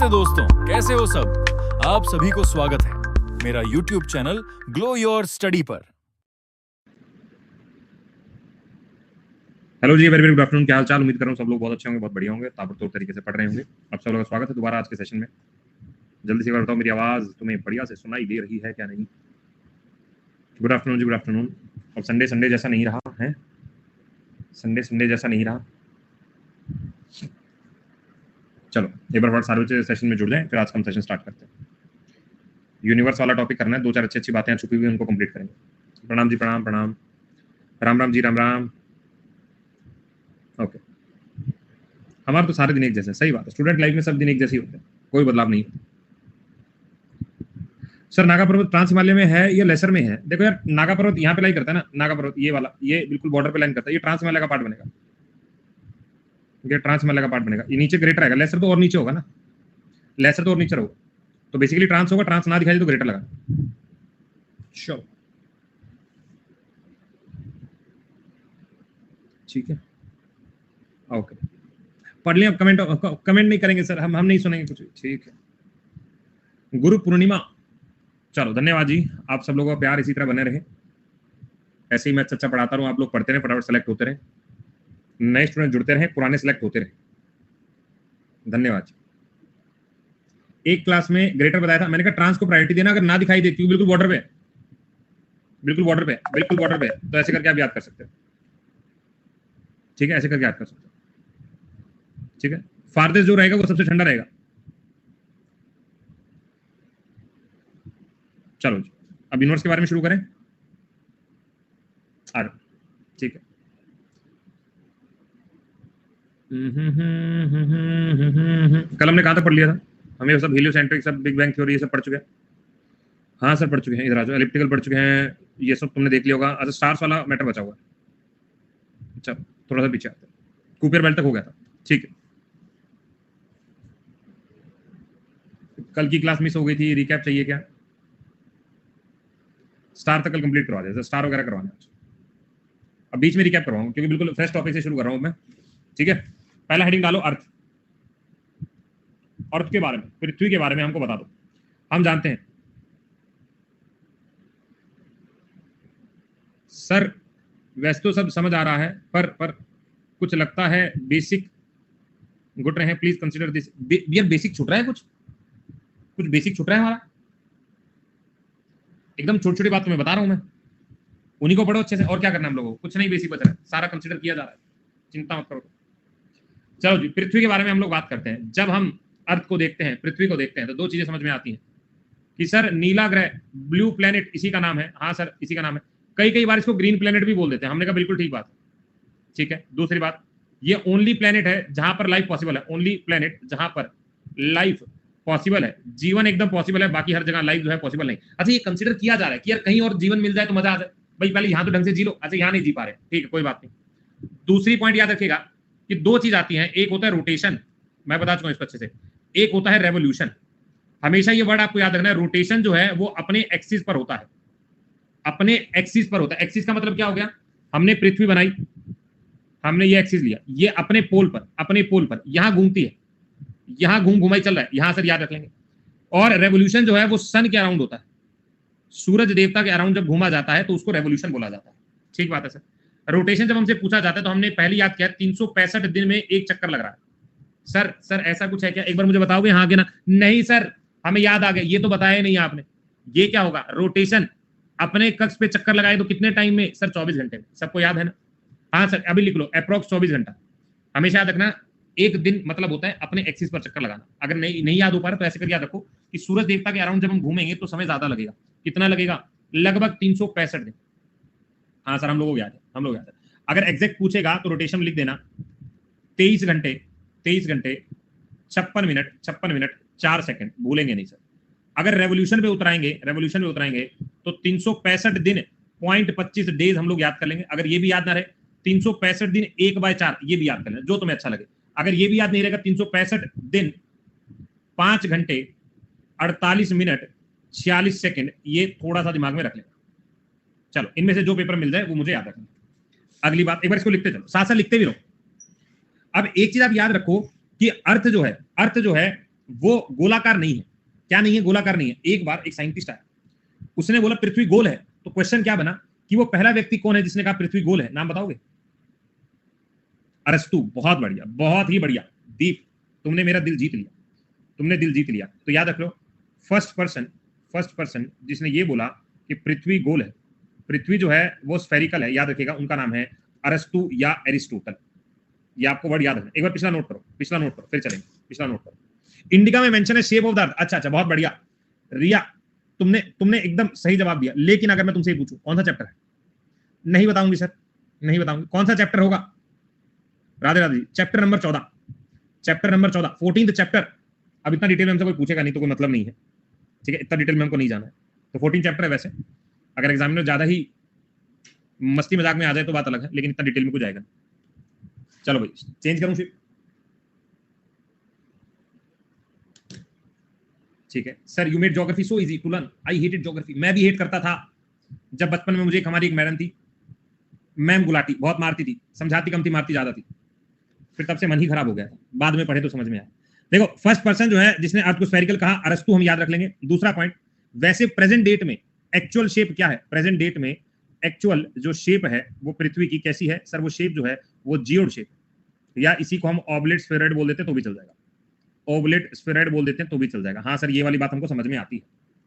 नमस्ते दोस्तों, कैसे हो सब। आप सभी को स्वागत है मेरा YouTube channel glow your study पर। हेलो जी, वेरी वेरी गुड आफ्टरनून। क्या हाल चाल? उम्मीद कर रहा हूँ सब लोग बहुत अच्छे होंगे, बहुत बढ़िया होंगे, ताबड़तोड़ तरीके से पढ़ रहे होंगे। आप सब लोगों का स्वागत है दोबारा आज के सेशन में। जल्दी से बताओ, मेरी आवाज़ तुम्हें बढ़िया से सुनाई दे रही है क्या नहीं? गुड आफ्टरनून जी, गुड आफ्टरनून। अब संडे संडे जैसा नहीं रहा है, संडे संडे जैसा नहीं रहा। चलो एक बार सारे सेशन में जुड़ जाएं, फिर आज का हम सेशन स्टार्ट करते हैं। यूनिवर्स वाला टॉपिक करना है, दो चार अच्छी अच्छी बातें छुपी हुई उनको कंप्लीट करेंगे। प्रणाम जी, प्रणाम प्रणाम। राम राम जी, राम राम। ओके, हमारे तो सारे दिन एक जैसे, सही बात है। स्टूडेंट लाइफ में सब दिन एक जैसे ही होते हैं, कोई बदलाव नहीं। सर नागा पर्वत ट्रांस हिमालय में है या लेसर में है? देखो यार, नागा पर्वत यहाँ पे लाइन करता है ना, नागा पर्वत ये वाला, ये बिल्कुल बॉर्डर पे लाइन करता है, ये ट्रांस हिमालय का पार्ट बनेगा, ये ट्रांस हिमालय का पार्ट बनेगा। ये नीचे ग्रेटर आएगा, लेसर तो और नीचे होगा ना, लेसर तो और नीचे होगा, तो बेसिकली ट्रांस होगा, ट्रांस ना दिखाई दे तो ग्रेटर लगा। चलो ठीक है, ओके। पढ़ लिया? कमेंट कमेंट नहीं करेंगे सर, हम नहीं सुनेंगे कुछ, ठीक है। गुरु पूर्णिमा, चलो धन्यवाद जी, आप सब लोगों का प्यार इसी तरह बने रहे, ऐसे ही मैं अच्छा पढ़ाता रहूं, आप लोग पढ़ते रहे, फटाफट सेलेक्ट होते रहे, नए स्टूडेंट जुड़ते रहे, पुराने सेलेक्ट होते रहे। धन्यवाद जी। एक क्लास में ग्रेटर बताया था, मैंने कहा ट्रांस को प्रायोरिटी देना, अगर ना दिखाई देती हूँ बिल्कुल बॉर्डर पे, बिल्कुल बॉर्डर पे, बिल्कुल बॉर्डर पे, तो ऐसे करके आप याद कर सकते हो, ठीक है, ऐसे करके याद कर सकते हो, ठीक है। फारदेस्ट जो रहेगा वो सबसे ठंडा रहेगा। चलो जी, अब यूनिवर्स के बारे में शुरू करें। ठीक है, कल हमने कहां तक पढ़ लिया था? हमें सब हीलियोसेंट्रिक, सब बिग बैंग थ्योरी, ये सब पढ़ चुके हैं। हाँ सर पढ़ चुके हैं, इधर आ जाओ। एलिप्टिकल पढ़ चुके हैं, ये सब तुमने देख लिया होगा। अच्छा, स्टार्स वाला मैटर बचा हुआ है। अच्छा थोड़ा सा पीछे आते हैं, कूपर बेल्ट तक हो गया था, ठीक है। कल की क्लास मिस हो गई थी, रिकैप चाहिए क्या? स्टार तक कल कंप्लीट करवा दे, स्टार वगैरह करवाना। अब बीच में रिकैप करवाऊंगा क्योंकि बिल्कुल फ्रेश टॉपिक से शुरू कर रहा हूं मैं, ठीक है। पहला हेडिंग डालो अर्थ, अर्थ के बारे में, पृथ्वी के बारे में हमको बता दो। हम जानते हैं सर, वैसे तो सब समझ आ रहा है, पर कुछ लगता है बेसिक घुट रहे हैं, प्लीज कंसीडर दिस। यार बेसिक छूट रहा है, कुछ बेसिक छूट रहा है हमारा, एकदम छोटी छोटी बात तुम्हें बता रहा हूं मैं, उन्हीं को पढ़ो अच्छे से। और क्या करना है हम लोगों को? कुछ नहीं बेसिक बच रहा है, सारा कंसीडर किया जा रहा है, चिंता मत करो। चलो जी, पृथ्वी के बारे में हम लोग बात करते हैं। जब हम अर्थ को देखते हैं, पृथ्वी को देखते हैं, तो दो चीजें समझ में आती हैं कि सर नीला ग्रह, ब्लू प्लेनेट, इसी का नाम है। हाँ सर इसी का नाम है, कई बार इसको ग्रीन प्लेनेट भी बोल देते हैं। हमने कहा बिल्कुल ठीक बात, ठीक है। दूसरी बात, ये ओनली प्लेनेट है जहां पर लाइफ पॉसिबल है, ओनली प्लेनेट जहां पर लाइफ पॉसिबल है, जीवन एकदम पॉसिबल है, बाकी हर जगह लाइफ जो है पॉसिबल नहीं। अच्छा, ये कंसीडर किया जा रहा है कि यार कहीं और जीवन मिल जाए तो मजा आ जाए, भाई पहले यहां तो ढंग से जी लो। अच्छा यहाँ नहीं जी पा रहे, ठीक है कोई बात नहीं। दूसरी पॉइंट याद रखिएगा कि दो चीज आती हैं, एक होता है रोटेशन, मैं बता चुका हूं इसको अच्छे से, एक होता है रेवोल्यूशन। हमेशा ये वर्ड आपको याद रखना है, रोटेशन जो है वो अपने एक्सिस पर होता है, अपने एक्सिस पर होता है। एक्सिस का मतलब क्या हो गया? हमने पृथ्वी बनाई, हमने ये एक्सिस लिया, ये अपने पोल पर यहां घूमती है, यहां घुमाई चल रहा है, यहां सर याद रख लेंगे। और रेवोल्यूशन जो है वो सन के अराउंड होता है, सूरज देवता के अराउंड जब घूमा जाता है तो उसको रेवोल्यूशन बोला जाता है, ठीक बात है सर। रोटेशन जब हमसे पूछा जाता है तो हमने पहले याद किया 365 दिन में एक चक्कर लग रहा है। सर ऐसा कुछ है क्या? एक बार मुझे बताओगे हाँ कि ना? नहीं सर हमें याद आ गया, ये तो बताया नहीं आपने। ये क्या होगा? रोटेशन अपने कक्ष पे चक्कर लगाए तो कितने टाइम में? सर 24 घंटे में, सबको याद है ना? हाँ सर अभी लिख लो, अप्रोक्स 24 घंटा। हमेशा याद रखना, एक दिन मतलब होता है अपने एक्सिस पर चक्कर लगाना। अगर नहीं याद हो पा रहा तो ऐसे करके याद रखो कि सूरज देवता के अराउंड जब हम घूमेंगे तो समय ज्यादा लगेगा। कितना लगेगा? लगभग 365 दिन। हाँ सर हम लोग याद है, हम लोग याद है। अगर एग्जैक्ट पूछेगा तो रोटेशन लिख देना, 23 घंटे 56 मिनट 4 सेकंड, भूलेंगे नहीं सर। अगर रेवोल्यूशन पे उतराएंगे तो 365 दिन 0.25 डेज हम लोग याद कर लेंगे। अगर ये भी याद ना रहे, 365 दिन 1/4, ये भी याद कर लेना, जो तुम्हें अच्छा लगे। अगर ये भी याद नहीं रहेगा, 365 दिन 5 घंटे 48 मिनट 46 सेकंड, ये थोड़ा सा दिमाग में रख लेना। चलो इनमें से जो पेपर मिल जाए वो मुझे याद रखना। अगली बात, एक बार इसको लिखते चलो, साथ साथ लिखते भी रहो। अब एक चीज आप याद रखो कि अर्थ जो है वो गोलाकार नहीं है। क्या नहीं है? गोलाकार नहीं है। एक बार एक साइंटिस्ट आया, उसने बोला पृथ्वी गोल है, तो क्वेश्चन क्या बना कि वो पहला व्यक्ति कौन है जिसने कहा पृथ्वी गोल है? नाम बताओगे? अरस्तु। बहुत बढ़िया, बहुत ही बढ़िया दीप, तुमने मेरा दिल जीत लिया, तुमने दिल जीत लिया। तो याद रख लो, फर्स्ट पर्सन जिसने ये बोला कि पृथ्वी गोल है, पृथ्वी जो है वो स्फेरिकल है, याद रखिएगा, उनका नाम है अरस्तु या एरिस्टोटल। ये आपको वर्ड याद रखना। एक बार पिछला नोट करो, पिछला नोट करो, फिर चलेंगे। पिछला नोट करो। इंडिका में मेंशन है शेप ऑफ द अर्थ। अच्छा, बहुत बढ़िया रिया, तुमने एकदम सही जवाब दिया। लेकिन अगर मैं तुमसे पूछूं कौन सा चैप्टर है? नहीं बताऊंगी सर, नहीं बताऊंगी। कौन सा चैप्टर होगा? Radhe Radhe. Chapter number 14, chapter number 14, 14th chapter. अब इतना डिटेल में हमसे कोई पूछेगा नहीं तो कोई मतलब नहीं है, ठीक है? इतना डिटेल में हमको नहीं जाना है। तो 14 चैप्टर है। वैसे अगर एग्जामिनर ज्यादा ही मस्ती मजाक में आ जाए तो बात अलग है, लेकिन इतना डिटेल में कुछ जाएगा। चलो भाई, चेंज करूं फिर? ठीक है sir, you made geography so easy to learn. I hated geography. मैं भी हेट करता था जब बचपन में। मुझे हमारी एक मैडम थी, मैम गुलाटी, बहुत मारती थी, समझाती कम थी, मारती ज्यादा थी। फिर तब से मन ही खराब हो गया। बाद में पढ़े तो समझ में आया। देखो, फर्स्ट पर्सन जो है जिसने अर्थ को स्फेरिकल कहा, अरस्तु, हम याद रख लेंगे। दूसरा पॉइंट, वैसे प्रेजेंट डेट में एक्चुअल शेप क्या है? प्रेजेंट डेट में एक्चुअल जो शेप है वो पृथ्वी की कैसी है? सर वो शेप जो है वो जियोड शेप, या इसी को हम ऑबलेट स्फेरॉइड बोल देते हैं तो भी चल जाएगा। ओवलेट स्फेरॉइड बोल देते हैं तो भी चल जाएगा। हाँ सर, ये वाली बात हमको समझ में आती है।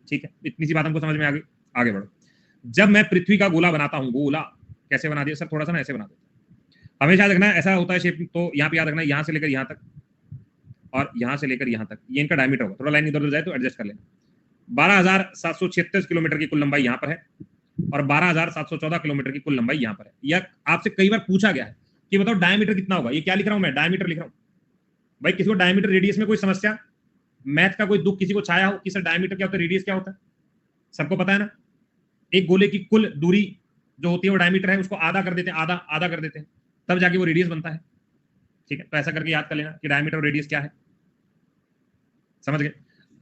ठीक है, इतनी सी बात हमको समझ में आ गई। आगे बढ़ो। जब मैं पृथ्वी का गोला बनाता हूं, गोला कैसे बना दिया सर? थोड़ा सा ना ऐसे बना देता हूं। हमेशा याद रखना ऐसा होता है शेप। तो यहाँ पे याद रखना, यहाँ से लेकर यहाँ तक और यहाँ से लेकर यहाँ तक, ये इनका डायमीटर होगा। थोड़ा लाइन इधर उधर जाए तो एडजस्ट कर लेना। 12,736 किलोमीटर की कुल लंबाई यहाँ पर है और 12,714 किलोमीटर की कुल लंबाई यहाँ पर है। यह आपसे कई बार पूछा गया है कि बताओ डायमीटर कितना होगा। ये क्या लिख रहा हूं मैं? डायमीटर लिख रहा हूं। भाई किसी को डायमीटर रेडियस में कोई समस्या, मैथ का कोई दुख किसी को छाया हो कि सर डायमीटर क्या होता है, रेडियस क्या होता है? सबको पता है ना? एक गोले की कुल दूरी जो होती है वो डायमीटर है, उसको आधा कर देते हैं, आधा आधा कर देते हैं, तब जाके वो रेडियस बनता है। ठीक है, तो ऐसा करके याद कर लेना कि डायमीटर और रेडियस क्या है। समझ गए?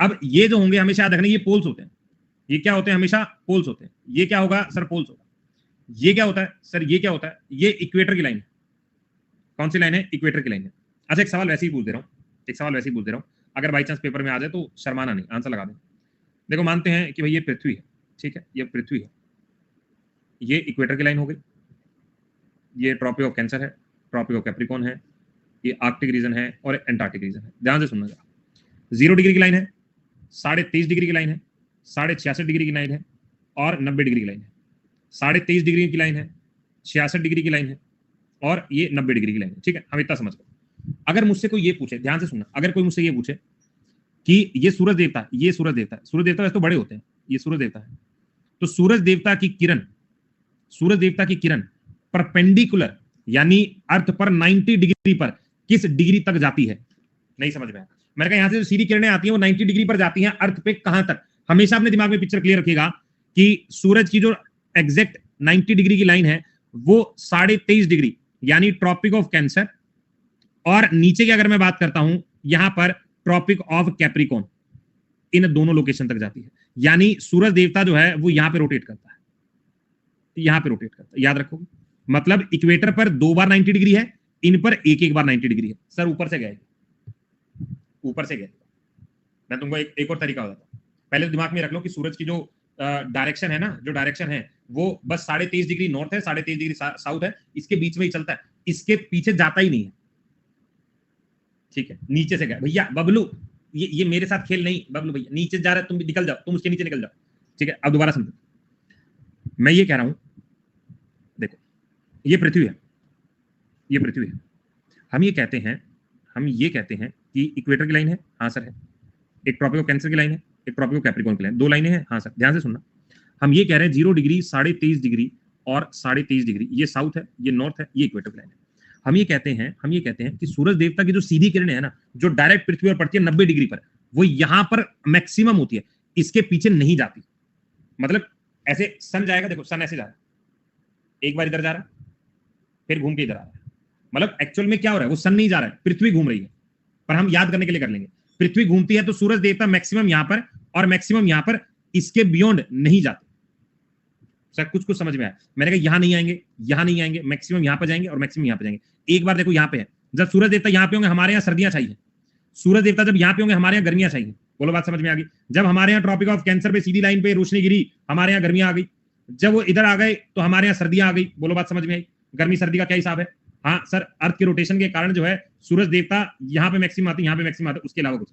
अब ये जो होंगे हमेशा याद रखना, ये पोल्स होते हैं। ये क्या होते हैं? हमेशा पोल्स होते हैं। ये क्या होगा सर? पोल्स होगा। ये क्या होता है सर? ये क्या होता है? ये इक्वेटर की लाइन है। कौन सी लाइन है? इक्वेटर की लाइन है। अच्छा, एक सवाल वैसे ही पूछ दे रहा हूँ, एक सवाल वैसे ही पूछ दे रहा हूँ। अगर बाई चांस पेपर में आ जाए तो शर्माना नहीं, आंसर लगा दें। देखो, मानते हैं कि भाई ये पृथ्वी है, ठीक है, ये पृथ्वी है, ये इक्वेटर की लाइन हो गई, ये ट्रॉपिक ऑफ कैंसर है, ट्रॉपिक ऑफ कैप्रिकॉर्न है, ये आर्कटिक रीजन है और एंटार्क्टिक रीजन है। ध्यान से सुनना जरा। 0 डिग्री की लाइन है, 23.5 डिग्री की लाइन है, 66.5 डिग्री की लाइन है और 90 डिग्री की लाइन है। 23.5 डिग्री की लाइन है, 66 डिग्री की लाइन है और ये 90 डिग्री की लाइन है। ठीक है, हम इतना समझ गए। अगर मुझसे कोई ये पूछे, ध्यान से सुनना, अगर कोई मुझसे ये पूछे कि ये सूरज देवता, ये सूरज देवता है, सूरज देवता वैसे तो बड़े होते हैं, ये सूरज देवता है, तो सूरज देवता की किरण, सूरज देवता की किरण परपेंडिकुलर यानी अर्थ पर 90 डिग्री पर किस डिग्री तक जाती है? नहीं समझ में आया? मैंने कहा यहाँ से जो सीधी किरणें आती हैं वो 90 डिग्री पर जाती हैं, अर्थ पे कहां तक? हमेशा अपने दिमाग में पिक्चर क्लियर रखिएगा कि सूरज की जो एग्जैक्ट 90 डिग्री की लाइन है वो 23.5 डिग्री यानी ट्रॉपिक ऑफ कैंसर, और नीचे की अगर मैं बात करता हूं यहां पर ट्रॉपिक ऑफ कैप्रिकॉर्न, इन दोनों लोकेशन तक जाती है। यानी सूरज देवता जो है वो यहां पे रोटेट करता है, यहां पे रोटेट करता है। याद रखोगे? मतलब इक्वेटर पर 2 बार 90 डिग्री है, इन पर एक बार 90 डिग्री है। सर ऊपर से गए, ऊपर से गए। मैं तुमको एक और तरीका बताता हूं। पहले तो दिमाग में रख लो कि सूरज की जो डायरेक्शन है ना, जो डायरेक्शन है वो बस 23.5 डिग्री नॉर्थ है, 23.5 डिग्री साउथ है, इसके बीच में ही चलता है, इसके पीछे जाता ही नहीं है। ठीक है, नीचे से गया भैया बबलू, ये मेरे साथ खेल नहीं बबलू भैया, नीचे जा रहा है, तुम निकल जाओ, तुम उसके नीचे निकल जाओ। ठीक है, अब दोबारा समझो, मैं ये कह रहा हूं, देखो ये पृथ्वी है, ये पृथ्वी है। हम ये कहते हैं कि इक्वेटर की लाइन है, हाँ सर है, एक ट्रॉपिक ऑफ कैंसर की लाइन है, एक ट्रॉपिक ऑफ कैप्रिकॉर्न की लाइन, 2 लाइनें हैं, हाँ सर। ध्यान से सुनना, हम ये कह रहे हैं 0 डिग्री, 23.5 डिग्री और 23.5 डिग्री, ये साउथ है, ये नॉर्थ है, ये इक्वेटर की लाइन है। हम ये कहते हैं कि सूरज देवता की जो सीधी किरणें है ना, जो डायरेक्ट पृथ्वी पर पड़ती है 90 डिग्री पर, वो यहां पर मैक्सिमम होती है, इसके पीछे नहीं जाती। मतलब ऐसे सन जाएगा, देखो सन ऐसे जा रहा है, एक बार इधर जा रहा है, फिर घूम के इधर आ रहा है। मतलब एक्चुअल में क्या हो रहा है, वो सन नहीं जा रहा है, पृथ्वी घूम रही है। पर हम याद करने के लिए कर लेंगे, पृथ्वी घूमती है तो सूरज देवता मैक्सिमम यहां पर और मैक्सिमम यहां पर, इसके बियॉन्ड नहीं जाते। सर कुछ समझ में आया? मैंने कहा यहां नहीं आएंगे, यहां नहीं आएंगे, मैक्सिमम यहां पर जाएंगे और मैक्सिमम यहां पर जाएंगे। एक बार देखो यहां पे है, जब सूरज देवता यहां पे होंगे, हमारे यहां सर्दियां छाई है, सूरज देवता जब यहाँ पे होंगे हमारे यहाँ गर्मियां चाहिए, बोलो बात समझ में आ गई। जब हमारे यहाँ ट्रॉपिक ऑफ कैंसर पे सीधी लाइन पे रोशनी गिरी, हमारे यहाँ गर्मियां आ गई। जब वो इधर आ गए तो हमारे यहाँ सर्दियां आ गई, बोलो बात समझ में आई। गर्मी सर्दी का क्या हिसाब है? हाँ सर, अर्थ के रोटेशन के कारण जो है सूरज देवता यहाँ पे मैक्सिमम आते हैं, यहाँ पे मैक्सिमम आते हैं, उसके अलावा कुछ।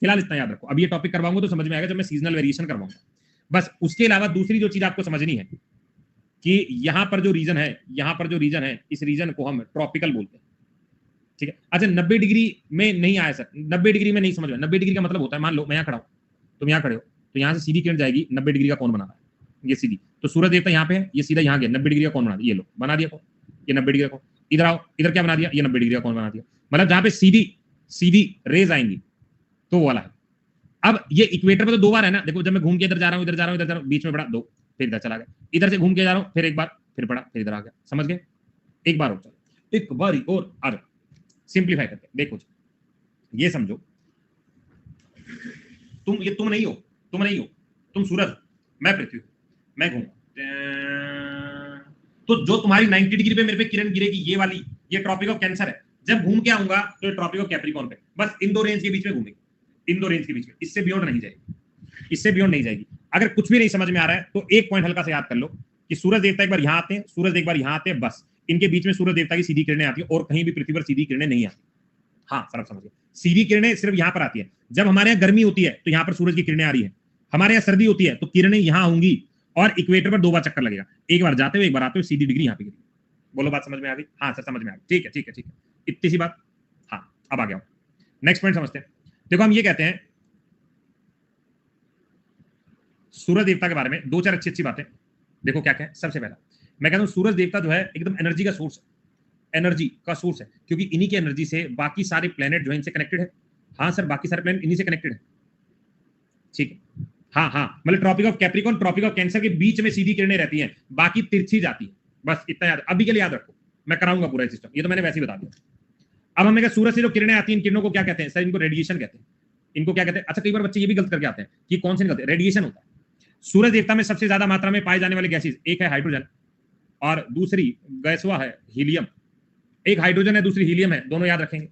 फिलहाल इतना याद रखो, अब ये टॉपिक करवाऊंगा तो समझ में आएगा जब मैं सीजनल वेरिएशन करवाऊंगा। बस उसके अलावा दूसरी जो चीज आपको समझनी है कि यहाँ पर जो रीजन है, यहाँ पर जो रीजन है, इस रीजन को हम ट्रॉपिकल बोलते हैं, ठीक है। अच्छा 90 डिग्री में नहीं आया सर, 90 डिग्री में नहीं समझ में। 90 डिग्री का मतलब होता है, मान लो मैं यहाँ खड़ा हूँ, तुम यहाँ खड़े हो, तो यहाँ से सीधी किरण जाएगी। 90 डिग्री का कौन बना रहा है? ये सीधी, तो सूरज देवता यहाँ पे है, ये सीधा यहाँ गया। 90 डिग्री का कौन बना दिया? ये लो बना दिया कौन? ये 90 डिग्री का कौन। इधर आओ, इधर क्या बना दिया? ये 90 डिग्री का कौन बना दिया। मतलब जहां पे सीधी सीधी रेज आएंगी तो वो वाला है। अब ये इक्वेटर पे तो 2 बार है ना, देखो जब मैं घूम के इधर जा रहा हूँ, इधर जा रहा हूँ, इधर जा रहा हूँ, बीच में पड़ा 2, फिर इधर चला गया, इधर से घूम के जा रहा हूँ, फिर एक बार, फिर पड़ा, फिर इधर आ गया। समझ गए? एक बार और चलो, एक बार और अर्थ सिंप्लीफाई करके देखो, ये समझो, तुम नहीं हो, तुम नहीं हो, तुम सूरज, मैं पृथ्वी, मैं घूम, तो जो तुम्हारी 90 डिग्री पे मेरे पे किरण गिरेगी, ये वाली, ये ट्रॉपिक ऑफ कैंसर है। जब घूम के आऊंगा तो ये ट्रॉपिक ऑफ कैप्रिकॉर्न पे, बस इन दो रेंज के बीच में घूमेगी, इन दो रेंज के बीच में, इससे बियॉन्ड नहीं जाएगी, इससे बियॉन्ड नहीं जाएगी। अगर कुछ भी नहीं समझ में आ रहा है तो एक पॉइंट हल्का से याद कर लो कि सूरज देवता एक बार यहां आते हैं, सूरज एक बार यहां आते हैं, बस इनके बीच में सूरज देवता की सीधी किरणें आती है, और कहीं भी पृथ्वी पर सीधी किरणें नहीं आती। हाँ सर, समझिए, सीधी किरणें सिर्फ यहां पर आती है। जब हमारे यहाँ गर्मी होती है तो यहाँ पर सूरज की किरणें आ रही है, हमारे यहाँ सर्दी होती है तो किरणें यहाँ होंगी, और इक्वेटर पर 2 बार चक्कर लगेगा, एक बार जाते हुए, एक बार आते हुए, सीधी डिग्री यहाँ पे गिरी। बोलो बात समझ में आ गई? हाँ सर समझ में आ गई, ठीक है ठीक है ठीक है, इतनी सी बात। हाँ अब आ गया, नेक्स्ट पॉइंट समझते हैं। देखो हम ये कहते हैं सूरज देवता के बारे में 2-4 अच्छी बातें। देखो क्या क्या है। सबसे पहला मैं कहता हूँ सूरज देवता जो है एकदम एनर्जी का सोर्स है, एनर्जी का सोर्स है, क्योंकि इन्हीं की एनर्जी से बाकी सारे प्लेनेट जो है इनसे कनेक्टेड है। हाँ सर, बाकी सारे प्लेनेट इन्हीं से कनेक्टेड है, ठीक है। हाँ हाँ, मतलब tropic of Capricorn, tropic of Cancer के बीच में सीधी किरणें रहती हैं, बाकी तिरछी जाती है। बस इतना याद, अभी के लिए याद रखो, मैं कराऊंगा पूरा सिस्टम, ये तो मैंने वैसे ही बता दिया। अब हमें क्या, सूरज से जो किरणें आती हैं, इन किरणों को क्या कहते हैं सर? इनको रेडिएशन कहते हैं। इनको क्या कहते हैं? अच्छा कई बार बच्चे ये भी गलत करके आते हैं कि कौन से निकलते हैं, रेडिएशन होता है। सूरज देवता में सबसे ज्यादा मात्रा में पाए जाने वाले गैसेज, एक है हाइड्रोजन और दूसरी गैसवा है हीलियम। एक हाइड्रोजन है, दूसरी हीलियम है, दोनों याद रखेंगे।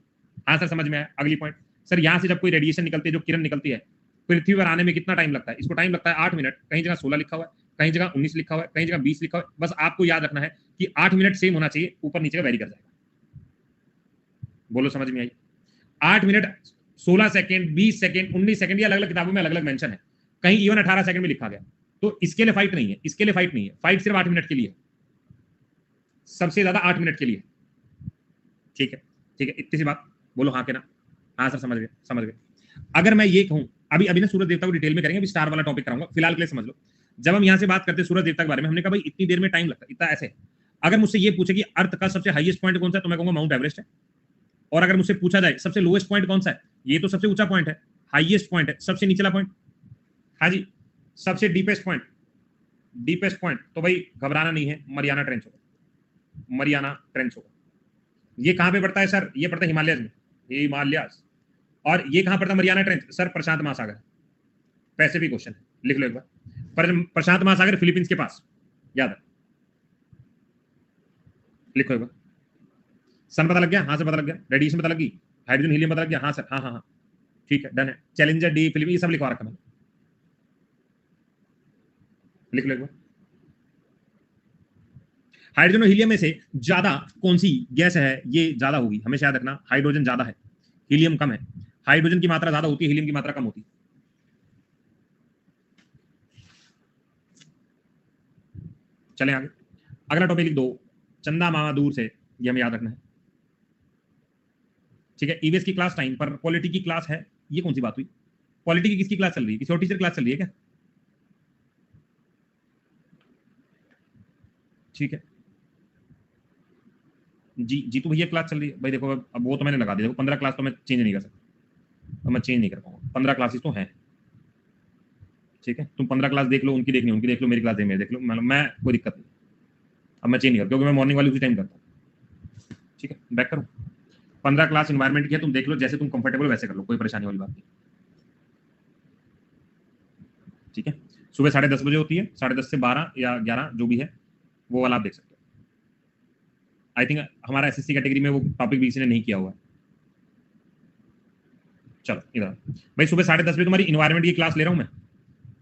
हाँ सर समझ में आया। अगली पॉइंट सर, यहां से जब कोई रेडिएशन निकलती है, जो किरण निकलती है, पृथ्वी पर आने में कितना टाइम लगता है? इसको टाइम लगता है 8 मिनट, कहीं जगह 16 लिखा हुआ है, कहीं जगह 19 लिखा हुआ है, कहीं जगह 20 लिखा हुआ है। बस आपको याद रखना है कि 8 मिनट सेम होना चाहिए, ऊपर नीचे का वेरी कर जाएगा। बोलो समझ में आई? 8 मिनट 16 सेकंड, 20 सेकंड, 19 सेकंड, ये अलग अलग किताबों में अलग अलग मेंशन है, कहीं इवन 18 सेकंड में लिखा गया। तो इसके लिए फाइट नहीं है, इसके लिए फाइट नहीं है, फाइट सिर्फ 8 मिनट के लिए, सबसे ज्यादा 8 मिनट के लिए, ठीक है ठीक है, इतनी सी बात। बोलो हाँ के ना? हाँ सर समझ गए समझ गए। अगर मैं ये कहूं, अभी अभी ना सूरज देवता को डिटेल में करेंगे, अभी स्टार वाला टॉपिक कराऊंगा, फिलहाल के लिए समझ लो। जब हम यहाँ से बात करते हैं सूरज देवता के बारे में, हमने कहा भाई इतनी देर में टाइम लगता है, इतना ऐसे। अगर मुझसे ये पूछे कि अर्थ का सबसे हाईएस्ट पॉइंट कौन सा है, तो मैं कहूंगा माउंट एवरेस्ट है। और अगर मुझसे पूछा जाए सबसे लोएस्ट पॉइंट कौन सा है, ये तो सबसे ऊंचा पॉइंट है, हाईएस्ट पॉइंट है, सबसे निचला पॉइंट, हाँ जी, सबसे डीपेस्ट पॉइंट, डीपेस्ट पॉइंट, तो भाई घबराना नहीं है, मरियाना ट्रेंच होगा, मरियाना ट्रेंच होगा। ये कहां पे पड़ता है सर? ये पड़ता है हिमालयस में, हिमालयस। और ये कहां पड़ता है मरियाना ट्रेंच? सर प्रशांत महासागर, पैसिफिक ओशन है, लिख लो एक बार। प्रशांत महासागर फिलीपींस के पास, याद है, लिखो एक बार। सन पता लग गया? हाँ सर पता लग गया। रेडिएशन पता लगी? हाइड्रोजन हीलियम पता लग गया? हाँ सर, हाँ हाँ हाँ, ठीक है, डन है। चैलेंजर डी, फिलिपीन, ये सब लिखवा रखा मैंने, लिख लो एक बार। हाइड्रोजन और हीलियम में से ज्यादा कौन सी गैस है? ये ज्यादा होगी, हमेशा याद रखना, हाइड्रोजन ज्यादा है, हीलियम कम है। हाइड्रोजन की मात्रा ज्यादा होती है, हीलियम की मात्रा कम होती है। चलें आगे, अगला टॉपिक लिख दो, चंदा मामा दूर से, ये हमें याद रखना है, ठीक है। ईवीएस की क्लास टाइम पर पॉलिटी की क्लास है, ये कौन सी बात हुई? पॉलिटी की किसकी क्लास चल रही है? किसी और टीचर क्लास चल रही है क्या? ठीक है जी, जीतू भैया क्लास चल रही है भाई। देखो अब वो तो मैंने लगा दिया, देखो 15 क्लास तो मैं चेंज नहीं कर सकता, तो मैं चेंज नहीं कर पाऊंगा, 15 क्लासेस तो हैं, ठीक है। तुम 15 क्लास देख लो, उनकी देखनी उनकी देख लो, मेरी क्लास देख लो, मैं कोई दिक्कत नहीं, अब मैं चेंज नहीं कर, क्योंकि मैं मॉर्निंग वाली उसी टाइम करता हूँ, ठीक है। बैक करो, 15 क्लास इन्वायरमेंट की है, तुम देख लो, जैसे तुम कंफर्टेबल वैसे कर लो, कोई परेशानी वाली बात नहीं, ठीक है। सुबह 10:30 बजे होती है, 10:30 से 12 या 11 जो भी है, वो वाला आप देख सकते हो। आई थिंक हमारा एसएससी कैटेगरी में वो टॉपिक भी किसी ने नहीं किया हुआ है, चलो इधर भाई, सुबह 10:30 बजे तुम्हारी इन्वायरमेंट की क्लास ले रहा हूं मैं।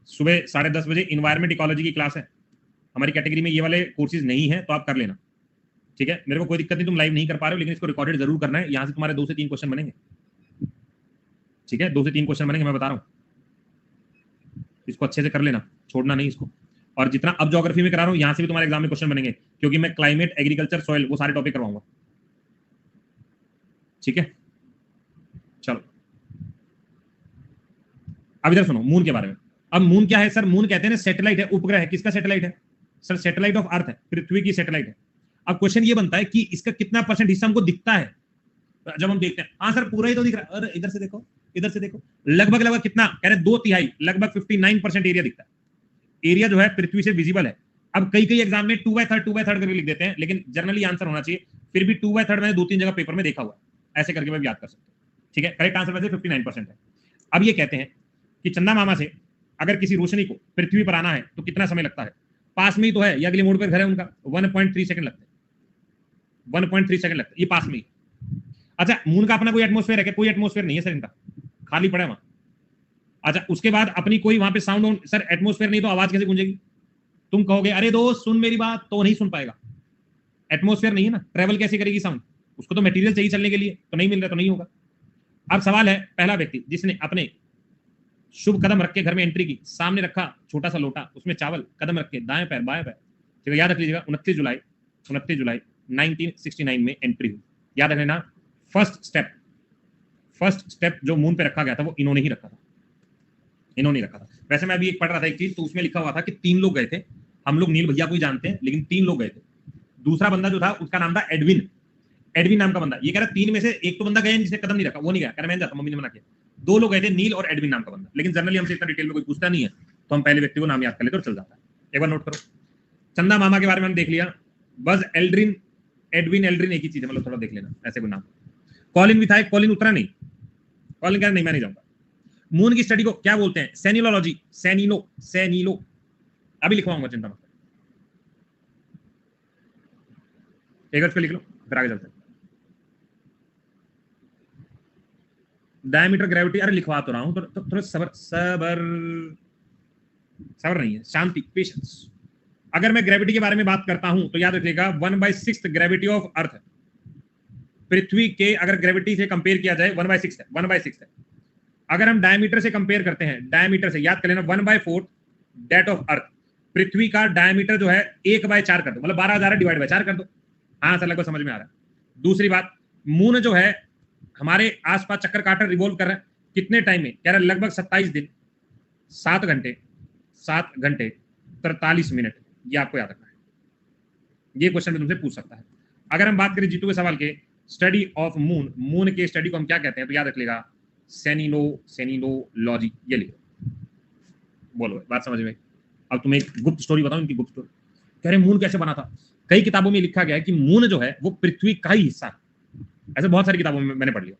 सुबह 10:30 बजे इन्वायरमेंट इकोलॉजी की क्लास है। हमारी कैटेगरी में ये वाले कोर्सेज नहीं है तो आप कर लेना, ठीक है। मेरे को कोई दिक्कत नहीं, तुम लाइव नहीं कर पा रहे हो, लेकिन इसको रिकॉर्डेड जरूर करना है। यहां से तुम्हारे 2 से 3 क्वेश्चन बनेंगे, ठीक है। 2 से 3 क्वेश्चन बनेंगे, मैं बता रहा हूं। इसको अच्छे से कर लेना, छोड़ना नहीं इसको। और जितना अब ज्योग्राफी में करा रहा हूं, यहां से भी तुम्हारे एग्जाम में क्वेश्चन बनेंगे, क्योंकि मैं क्लाइमेट, एग्रीकल्चर, सॉइल वो सारे टॉपिक करवाऊंगा, ठीक है। चलो अब इधर सुनो मून के बारे में। अब मून क्या है सर? मून कहते हैं ना सैटेलाइट है, उपग्रह है। किसका सैटेलाइट है सर? सैटेलाइट ऑफ अर्थ है, पृथ्वी की सैटेलाइट है। अब क्वेश्चन ये बनता है कि इसका कितना % हिस्सा हमको दिखता है जब हम देखते हैं। हाँ सर पूरा ही तो दिख रहा है। अरे इधर से देखो, इधर से देखो, लगभग लगभग कितना कह रहे? 2/3, लगभग 59% एरिया दिखता है। एरिया जो है पृथ्वी से विजिबल है। अब कई एग्जाम में 2/3 करके लिख देते हैं, लेकिन जनरली आंसर होना चाहिए। फिर भी 2/3 मैंने 2-3 जगह पेपर में देखा हुआ है, ऐसे करके मैं याद कर सकता हूँ, ठीक है। करेक्ट आंसर वैसे 59% है। अब ये कहते हैं कि चंदा मामा से अगर किसी रोशनी को पृथ्वी पर आना है तो कितना समय लगता है? पास में ही तो है, ये अगले मोड़ पर घर है उनका, 1.3 सेकंड लगते हैं। 1.3 सेकंड लगता है, ये पास में ही। अच्छा मून का अपना कोई एटमॉस्फेयर है क्या? कोई एटमॉस्फेयर नहीं है सर इनका, खाली पड़ा है वहां। अच्छा उसके बाद अपनी कोई वहां पे साउंड, सर एटमॉस्फेयर नहीं तो आवाज कैसे गूंजेगी? तुम कहोगे अरे दोस्त सुन मेरी बात, तो नहीं सुन पाएगा। एटमॉस्फेयर नहीं है ना, ट्रेवल कैसे करेगी साउंड? उसको तो मटेरियल चाहिए चलने के लिए, तो नहीं मिल रहा तो नहीं होगा। अब सवाल है, पहला व्यक्ति जिसने अपने शुभ कदम रख के घर में एंट्री की, सामने रखा छोटा सा लोटा, उसमें चावल, कदम रख के दाएं पैर बाएं पैर, ठीक है। याद रख लीजिएगा 29 जुलाई 1969 में एंट्री हुई, याद रखना। फर्स्ट स्टेप जो मून पे रखा गया था वो इन्होंने ही रखा था, इन्होंने रखा था। वैसे मैं अभी एक पढ़ रहा था एक चीज, तो उसमें लिखा हुआ था कि 3 लोग गए थे। हम लोग नील भैया को ही जानते हैं, लेकिन 3 लोग गए थे। दूसरा बंदा जो था उसका नाम था एडविन नाम का बंदा। ये कह रहा 3 में से एक तो बंदा गया जिसने कदम नहीं रखा, वो नहीं गया, कह रहा मैं जाता, मम्मी ने मना किया। 2 लोग गए थे, नील और एडविन नाम का बंदा। लेकिन जनरली हमसे इतना डिटेल में कोई पूछता नहीं है, तो हम पहले व्यक्ति को नाम याद कर लेते और चल जाता है। एक बार नोट करो। चंदा मामा के बारे में हमने देख लिया। बस एल्ड्रिन, एडविन, एल्ड्रिन एक ही चीज है, मतलब थोड़ा देख लेना, ऐसे कोई नाम। कॉलिन भी था, कॉलिन उतरा नहीं, कॉलिन कह रहा नहीं मैं नहीं जाऊंगा। मून की स्टडी को क्या बोलते हैं? सेनिलोलॉजी, सेनिलो अभी लिखवाऊंगा, चिंता मत। एक बार लिख लो फिर आगे चलते हैं। डायमीटर, ग्रेविटी, अरे लिखवा तो रहा हूं, तो थोड़ा सबर नहीं है, शांति, पेशेंस। अगर मैं ग्रेविटी के बारे में बात करता हूं तो याद रखिएगा 1/6 ग्रेविटी ऑफ अर्थ। पृथ्वी के अगर ग्रेविटी से कंपेयर किया जाए 1/6 है, 1/6 है। अगर हम डायमीटर से कंपेयर करते हैं, डायमीटर से याद कर लेना 1/4 दैट ऑफ अर्थ। पृथ्वी का डायमीटर जो है 1/4 कर दो, मतलब 12,000 डिवाइड बाय 4 कर दो। हाँ सर लगभग समझ में आ रहा है। दूसरी बात, मून जो है हमारे आसपास चक्कर काटर रिवॉल्व कर रहा है कितने टाइम में? कह रहा है लगभग 27 दिन 7 घंटे 43 मिनट। ये आपको याद रखना है, ये क्वेश्चन में तुमसे पूछ सकता है। अगर हम बात करें जीतू के सवाल के, स्टडी ऑफ मून, मून के स्टडी को हम क्या कहते हैं? तो याद रख लेगा सेनिलोलॉजी, ये लिखो। बोलो बात समझ में? अब तुम्हें एक गुप्त स्टोरी बताऊं, इनकी गुप्त स्टोरी। कह रहे मून कैसे बना था? कई किताबों में लिखा गया है कि मून जो है वो पृथ्वी का ही हिस्सा है। ऐसे बहुत सारी किताबों में मैंने पढ़ लिया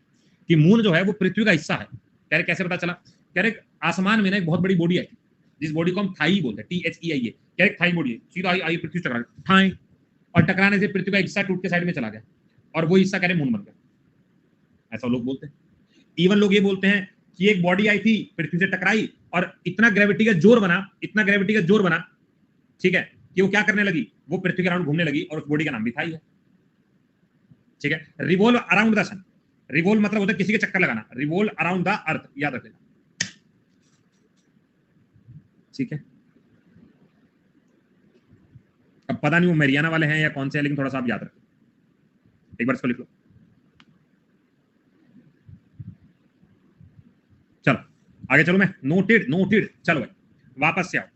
कि मून जो है वो पृथ्वी का हिस्सा है। कह रहे कैसे पता चला? कह रहे आसमान में ना एक बहुत बड़ी बॉडी आई, जिस बॉडी को हम थाई बोलते हैं, THEIA। कह रहे थाई बॉडी है, सीधा आई पृथ्वी टकरा ठाई, और टकराने से पृथ्वी का हिस्सा टूट के साइड में चला गया, और वो हिस्सा कह रहे मून बन गया। ऐसा लोग बोलते हैं। इवन लोग ये बोलते हैं कि एक बॉडी आई थी, पृथ्वी से टकराई, और इतना ग्रेविटी का जोर बना, ठीक है, कि वो क्या करने लगी? वो पृथ्वी के अराउंड घूमने लगी, और उस बॉडी का नाम भी थाई है, ठीक है। Revolve around the sun, revolve मतलब होता है किसी के चक्कर लगाना, रिवॉल्व अराउंड द अर्थ, याद रख लेना, ठीक है। अब पता नहीं वो मेरियाना वाले हैं या कौन से हैं, लेकिन थोड़ा सा आप याद रखें, एक बार इसको लिख लो। चलो आगे चलो, मैं नोटेड। चलो भाई वापस से आओ।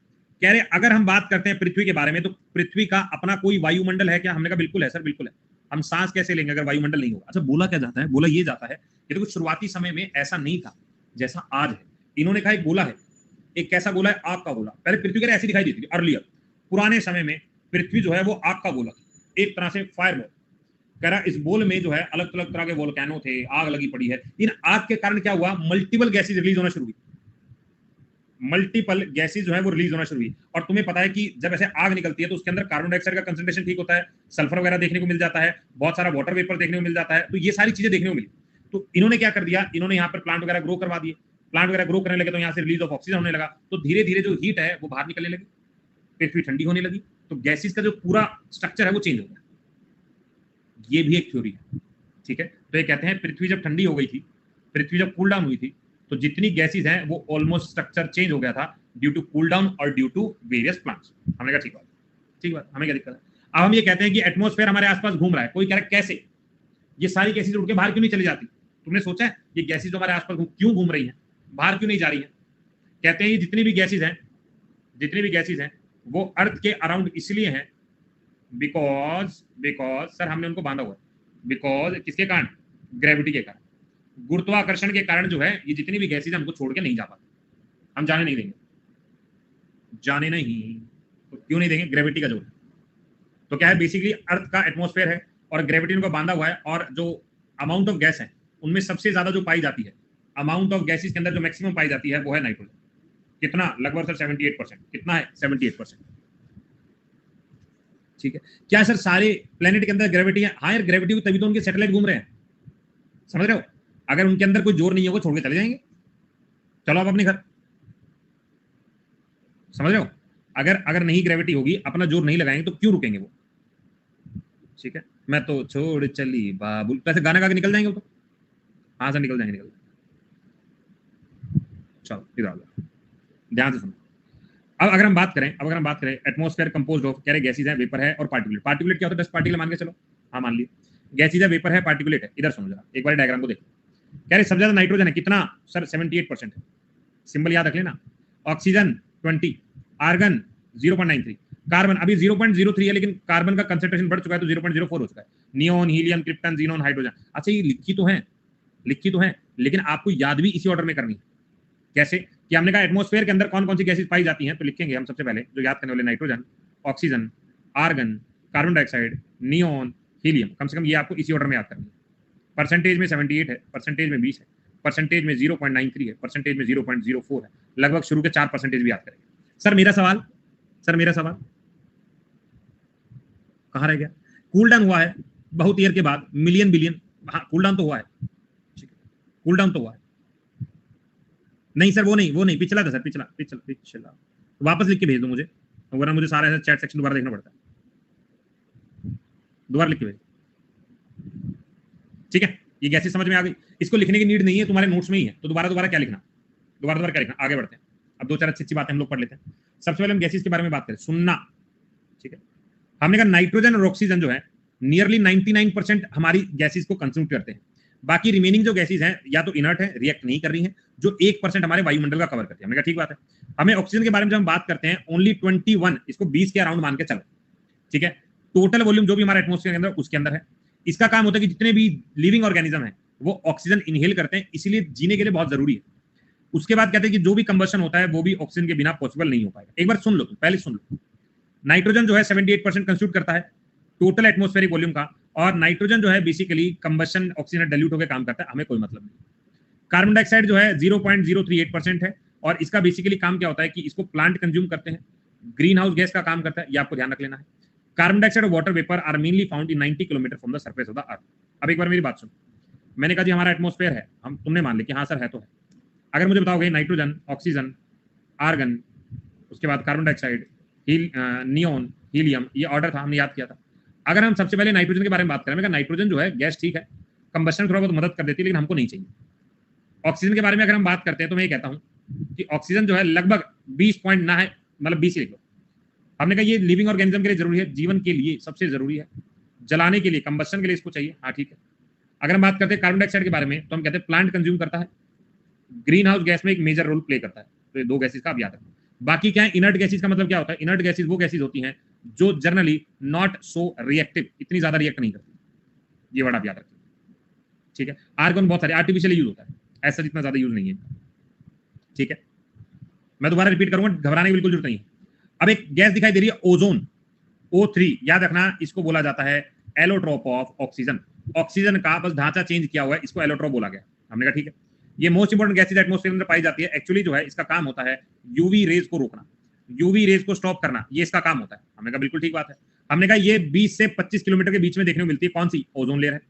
कह रहे अगर हम बात करते हैं पृथ्वी के बारे में, तो पृथ्वी का अपना कोई वायुमंडल है क्या? हमने कहा बिल्कुल है सर, बिल्कुल है। हम सांस कैसे लेंगे अगर वायुमंडल नहीं होगा? अच्छा बोला क्या जाता है? बोला ये जाता है कि देखो शुरुआती समय में ऐसा नहीं था जैसा आज है। इन्होंने कहा एक गोला है, एक कैसा गोला है? आग का गोला। पहले पृथ्वी ऐसी दिखाई देती थी अर्लियर, पुराने समय में पृथ्वी जो है वो आग का गोला, एक तरह से फायर बॉल। कह रहा इस बोल में जो है अलग अलग तरह के वोल्केनो थे, आग लगी पड़ी है। इन आग के कारण क्या हुआ? मल्टीपल गैसेज रिलीज होना शुरू हुई, मल्टीपल गैसेज जो है वो रिलीज होना शुरू हुई। और तुम्हें पता है कि जब ऐसे आग निकलती है तो उसके अंदर कार्बन डाइऑक्साइड का कंसंट्रेशन ठीक होता है, सल्फर वगैरह देखने को मिल जाता है, बहुत सारा वाटर वेपर देखने को मिल जाता है। तो ये सारी चीजें देखने को मिली। तो इन्होंने क्या कर दिया, इन्होंने यहाँ पर प्लांट वगैरह ग्रो करवा दिए, प्लांट वगैरह ग्रो करने लगे तो यहाँ से रिलीज ऑफ ऑक्सीजन होने लगा, तो धीरे धीरे जो हीट है वो बाहर निकलने लगी, पृथ्वी ठंडी होने लगी, तो गैसेस का जो पूरा स्ट्रक्चर है वो चेंज हो गया। ये भी एक थ्योरी है, ठीक है। तो ये कहते हैं पृथ्वी जब ठंडी हो गई थी, पृथ्वी जब कूल डाउन हुई थी, तो जितनी गैसेस हैं वो ऑलमोस्ट स्ट्रक्चर चेंज हो गया था ड्यू टू कूल डाउन और ड्यू टू वेरियस प्लांट्स। हमने कहा ठीक बात, ठीक बात, हमें क्या दिक्कत है। अब हम ये कहते हैं कि एटमॉस्फेयर हमारे आसपास घूम रहा है, कोई कह रहा है कैसे, ये सारी गैसेस उड़ के बाहर क्यों नहीं चली जाती। तुमने सोचा है ये गैसेस जो हमारे आसपास क्यों घूम रही हैं, बाहर क्यों नहीं जा रही हैं। कहते हैं ये जितनी भी गैसेस हैं वो अर्थ के अराउंड इसलिए हैं बिकॉज सर हमने उनको बांधा हुआ है, बिकॉज किसके कारण, ग्रेविटी के कारण, गुरुत्वाकर्षण के कारण जो है ये जितनी भी गैसेस हमको छोड़ के नहीं जा पाती, हम जाने नहीं देंगे, जाने नहीं, तो क्यों नहीं देंगे, ग्रेविटी का जोर है। तो क्या है, बेसिकली अर्थ का एटमॉस्फेयर है और ग्रेविटी उनको बांधा हुआ है, और जो अमाउंट ऑफ गैस है उनमें सबसे ज्यादा जो पाई जाती है, अमाउंट ऑफ गैसेस के अंदर जो मैक्सिमम पाई जाती है वो है नाइट्रोजन। कितना, लगभग सर 78%, कितना है 78%, ठीक है। क्या सर सारे प्लेनेट के अंदर ग्रेविटी है, हाँ यार ग्रेविटी को, तभी तो उनके सैटेलाइट घूम रहे हैं, समझ रहे हो। अगर उनके अंदर कोई जोर नहीं होगा छोड़ के चले जाएंगे, चलो आप अपने घर, समझ रहे हो। अगर नहीं ग्रेविटी होगी, अपना जोर नहीं लगाएंगे तो क्यों रुकेंगे वो, ठीक है। मैं तो छोड़ चली बाबुल, पैसे गाना गा के निकल जाएंगे वो तो, हाँ सर निकल जाएंगे, चलो इधर ध्यान से सुनो। अब अगर हम बात करें एटमॉस्फेयर कंपोज्ड ऑफ, कह रहे गैसेस है, वेपर है और पार्टिकुलेट। पार्टिकुलेट क्या होता है, डस्ट पार्टिकल मान के चलो, हाँ मान लिए, गैसेस है, वेपर है, पार्टिकुलेट है। इधर सुनो जरा, एक बार डायग्राम को देखो। कह रहे सबसे ज्यादा नाइट्रोजन है, कितना सर 78% है, सिंबल याद रख लेना। ऑक्सीजन 20, आर्गन 0.93, कार्बन अभी 0.03 है, लेकिन कार्बन का कंसेंट्रेशन बढ़ चुका है तो 0.04 हो चुका है। Neon, helium, krypton, xenon, hydrogen. अच्छा ये लिखी तो है, लेकिन आपको याद भी इसी ऑर्डर में करनी है। कैसे कि हमने कहा एटमॉस्फेयर के अंदर कौन कौन सी गैसेस पाई जाती हैं, तो लिखेंगे हम सबसे पहले जो याद करने वाले, nitrogen, oxygen, argon, carbon dioxide, neon, helium. कम से कम ये आपको इसी ऑर्डर में याद करनी है। परसेंटेज में 78 है, परसेंटेज में 20 है, परसेंटेज में 0.93 है, परसेंटेज में 0.04 है, लगभग शुरू के 4% भी याद करेंगे। सर मेरा सवाल कहाँ रह गया। कूल डाउन हुआ है बहुत ईयर के बाद, मिलियन बिलियन, हाँ कूल डाउन तो हुआ है, कूल डाउन तो हुआ है। नहीं सर वो नहीं पिछला था सर, पिछला वापस लिख के भेज दो मुझे, वरना मुझे सारा चैट सेक्शन दोबारा देखना पड़ता है, दोबारा लिख के भेज, ठीक है। ये गैसेस समझ में आ गई, इसको लिखने की नीड नहीं है, तुम्हारे नोट्स में ही है, तो दोबारा क्या लिखना, आगे बढ़ते हैं। अब दो चार अच्छी बातें हम लोग पढ़ लेते हैं। सबसे पहले हम गैसेस के बारे में बात करें, सुनना, ठीक है। हमने कहा नाइट्रोजन और ऑक्सीजन जो है नियरली 99% हमारी गैसेस को कंज्यूम करते हैं। बाकी रिमेनिंग जो गैसेस हैं या तो इनर्ट है, रिएक्ट नहीं कर रही हैं, जो 1% हमारे वायुमंडल का कवर करते हैं। हमने कहा ठीक बात है। हमें ऑक्सीजन के बारे में जब हम बात करते हैं ओनली 21, इसको 20 के अराउंड मान के चलो, ठीक है। टोटल वॉल्यूम जो भी हमारे एटमॉस्फेयर के अंदर उसके अंदर है। इसका काम होता है कि जितने भी लिविंग ऑर्गेनिज्म है वो ऑक्सीजन इनहेल करते हैं, इसीलिए जीने के लिए बहुत जरूरी है। उसके बाद कहते हैं कि जो भी कंबशन होता है वो भी ऑक्सीजन के बिना पॉसिबल नहीं हो पाएगा। एक बार सुन लो, पहले सुन लो। नाइट्रोजन जो है 78% कंस्टिट्यूट करता है टोटल एटमॉस्फेरिक वॉल्यूम का, और नाइट्रोजन जो है बेसिकली कंबशन ऑक्सीजन डाइल्यूट होकर काम करता है, हमें कोई मतलब नहीं। कार्बन डाइऑक्साइड जो है 0.038% है, और इसका बेसिकली काम क्या होता है कि इसको प्लांट कंज्यूम करते हैं, ग्रीन हाउस गैस का काम करता है, ये आपको ध्यान रख लेना है। कार्बन डाइऑक्साइड और water vapour are mainly found in 90 kilometre from the surface of the earth. अब एक बार मेरी बात सुनो, मैंने कहा जी हमारा एटमॉस्फेयर है, तुमने मान लिया कि हाँ सर है तो है। अगर मुझे बताओगे नाइट्रोजन, ऑक्सीजन, आर्गन, उसके बाद कार्बन डाइऑक्साइड, नियोन, हीलियम, ये ऑर्डर था, हमने याद किया था। अगर हम सबसे पहले नाइट्रोजन के बारे में बात करें, नाइट्रोजन जो है गैस ठीक है, कंबशन थोड़ा बहुत मदद कर देती है, लेकिन हमको नहीं चाहिए। ऑक्सीजन के बारे में अगर हम बात करते हैं तो मैं ये कहता हूं कि ऑक्सीजन जो है लगभग 20 पॉइंट ना है, मतलब 20 लिख लो। हमने कहा ये लिविंग ऑर्गेनिज्म के लिए जरूरी है, जीवन के लिए सबसे जरूरी है, जलाने के लिए, कंबशन के लिए इसको चाहिए, हाँ ठीक है। अगर हम बात करते हैं कार्बन डाइऑक्साइड के बारे में तो हम कहते हैं प्लांट कंज्यूम करता है, ग्रीन हाउस गैस में एक मेजर रोल प्ले करता है। तो ये दो गैसेस का आप याद रखो। बाकी क्या है, इनर्ट गैसेस का मतलब क्या होता है, इनर्ट गैसेस वो गैसेस होती हैं जो जनरली नॉट सो रिएक्टिव, इतनी ज्यादा रिएक्ट नहीं करती, ये वर्ड आप याद रखिए, ठीक है। आर्गन बहुत सारे आर्टिफिशियल यूज होता है, ऐसा जितना ज्यादा यूज नहीं है, ठीक है। मैं दोबारा रिपीट करूंगा, घबराने की बिल्कुल जरूरत नहीं है। अब एक गैस दिखाई दे रही है ओजोन, O3, याद रखना इसको बोला जाता है एलोट्रोप ऑफ ऑक्सीजन। ऑक्सीजन का बस ढांचा चेंज किया हुआ है, इसको एलोट्रोप बोला गया। हमने कहा ठीक है, ये मोस्ट इंपोर्टेंट गैसेज एटमॉस्फेयर में पाई जाती है। एक्चुअली जो है इसका काम होता है यूवी रेज को रोकना, यूवी रेज को स्टॉप करना, ये इसका काम होता है। हमने कहा बिल्कुल ठीक बात है। हमने कहा ये 20 से 25 किलोमीटर के बीच में देखने को मिलती है, कौन सी, ओजोन लेयर है।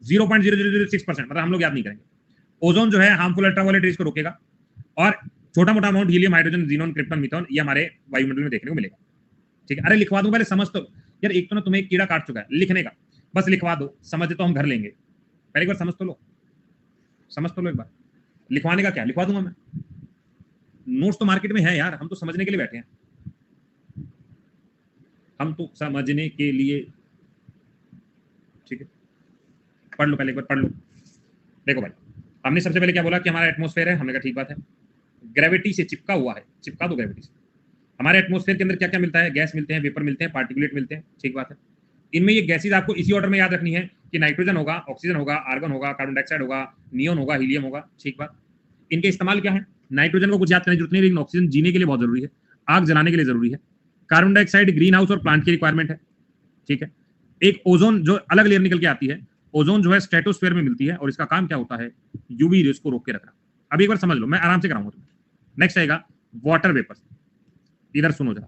0.0006%, मतलब हम लोग याद नहीं करेंगे। ओजोन जो है हार्मफुल अल्ट्रावायलेट रेज को रोकेगा, और छोटा मोटा amount helium, hydrogen, xenon, krypton, methane ये हमारे वायुमंडल में देखने को मिलेगा। ठीक है, अरे लिखवा दूं, पहले समझ तो यार, एक तो ना तुम्हें एक कीड़ा काट चुका है लिखने का, बस लिखवा दो, समझ तो हम घर लेंगे, पहले एक बार समझ तो लो, समझ तो लो एक बार। लिखवाने का क्या, लिखवा दूंगा मैं, नोट्स तो मार्केट में है यार, हम तो समझने के लिए बैठे हैं, हम तो समझने के लिए। ठीक है, पढ़ लो पहले एक बार, पढ़ लो। देखो भाई, हमने सबसे पहले क्या बोला कि हमारा एटमॉस्फेयर है, हमने कहा ठीक बात है, ग्रेविटी से चिपका हुआ है, चिपका दो ग्रेविटी से। हमारे एटमॉस्फेयर के अंदर क्या क्या मिलता है, गैस मिलते हैं, वेपर मिलते हैं, पार्टिकुलेट मिलते हैं, ठीक बात है। इनमें ये गैसेज आपको इसी ऑर्डर में याद रखनी है कि नाइट्रोजन होगा, ऑक्सीजन होगा, आर्गन होगा, कार्बन डाइऑक्साइड होगा, नियोन होगा, हीलियम होगा, ठीक बात। इनके इस्तेमाल क्या है, नाइट्रोजन को कुछ याद करने की जरूरत नहीं, लेकिन ऑक्सीजन जीने के लिए बहुत जरूरी है, आग जलाने के लिए जरूरी है। कार्बन डाइऑक्साइड ग्रीन हाउस और प्लांट की रिक्वायरमेंट है, ठीक है। एक ओजोन जो अलग लेयर निकल के आती है, ओजोन जो है स्ट्रेटोस्फेयर में मिलती है, और इसका काम क्या होता है, यूवी रेस को रोक के रखना। अब एक बार समझ लो, मैं आराम से कराऊंगा तुम्हें। नेक्स्ट आएगा वाटर वेपर, इधर सुनो जरा,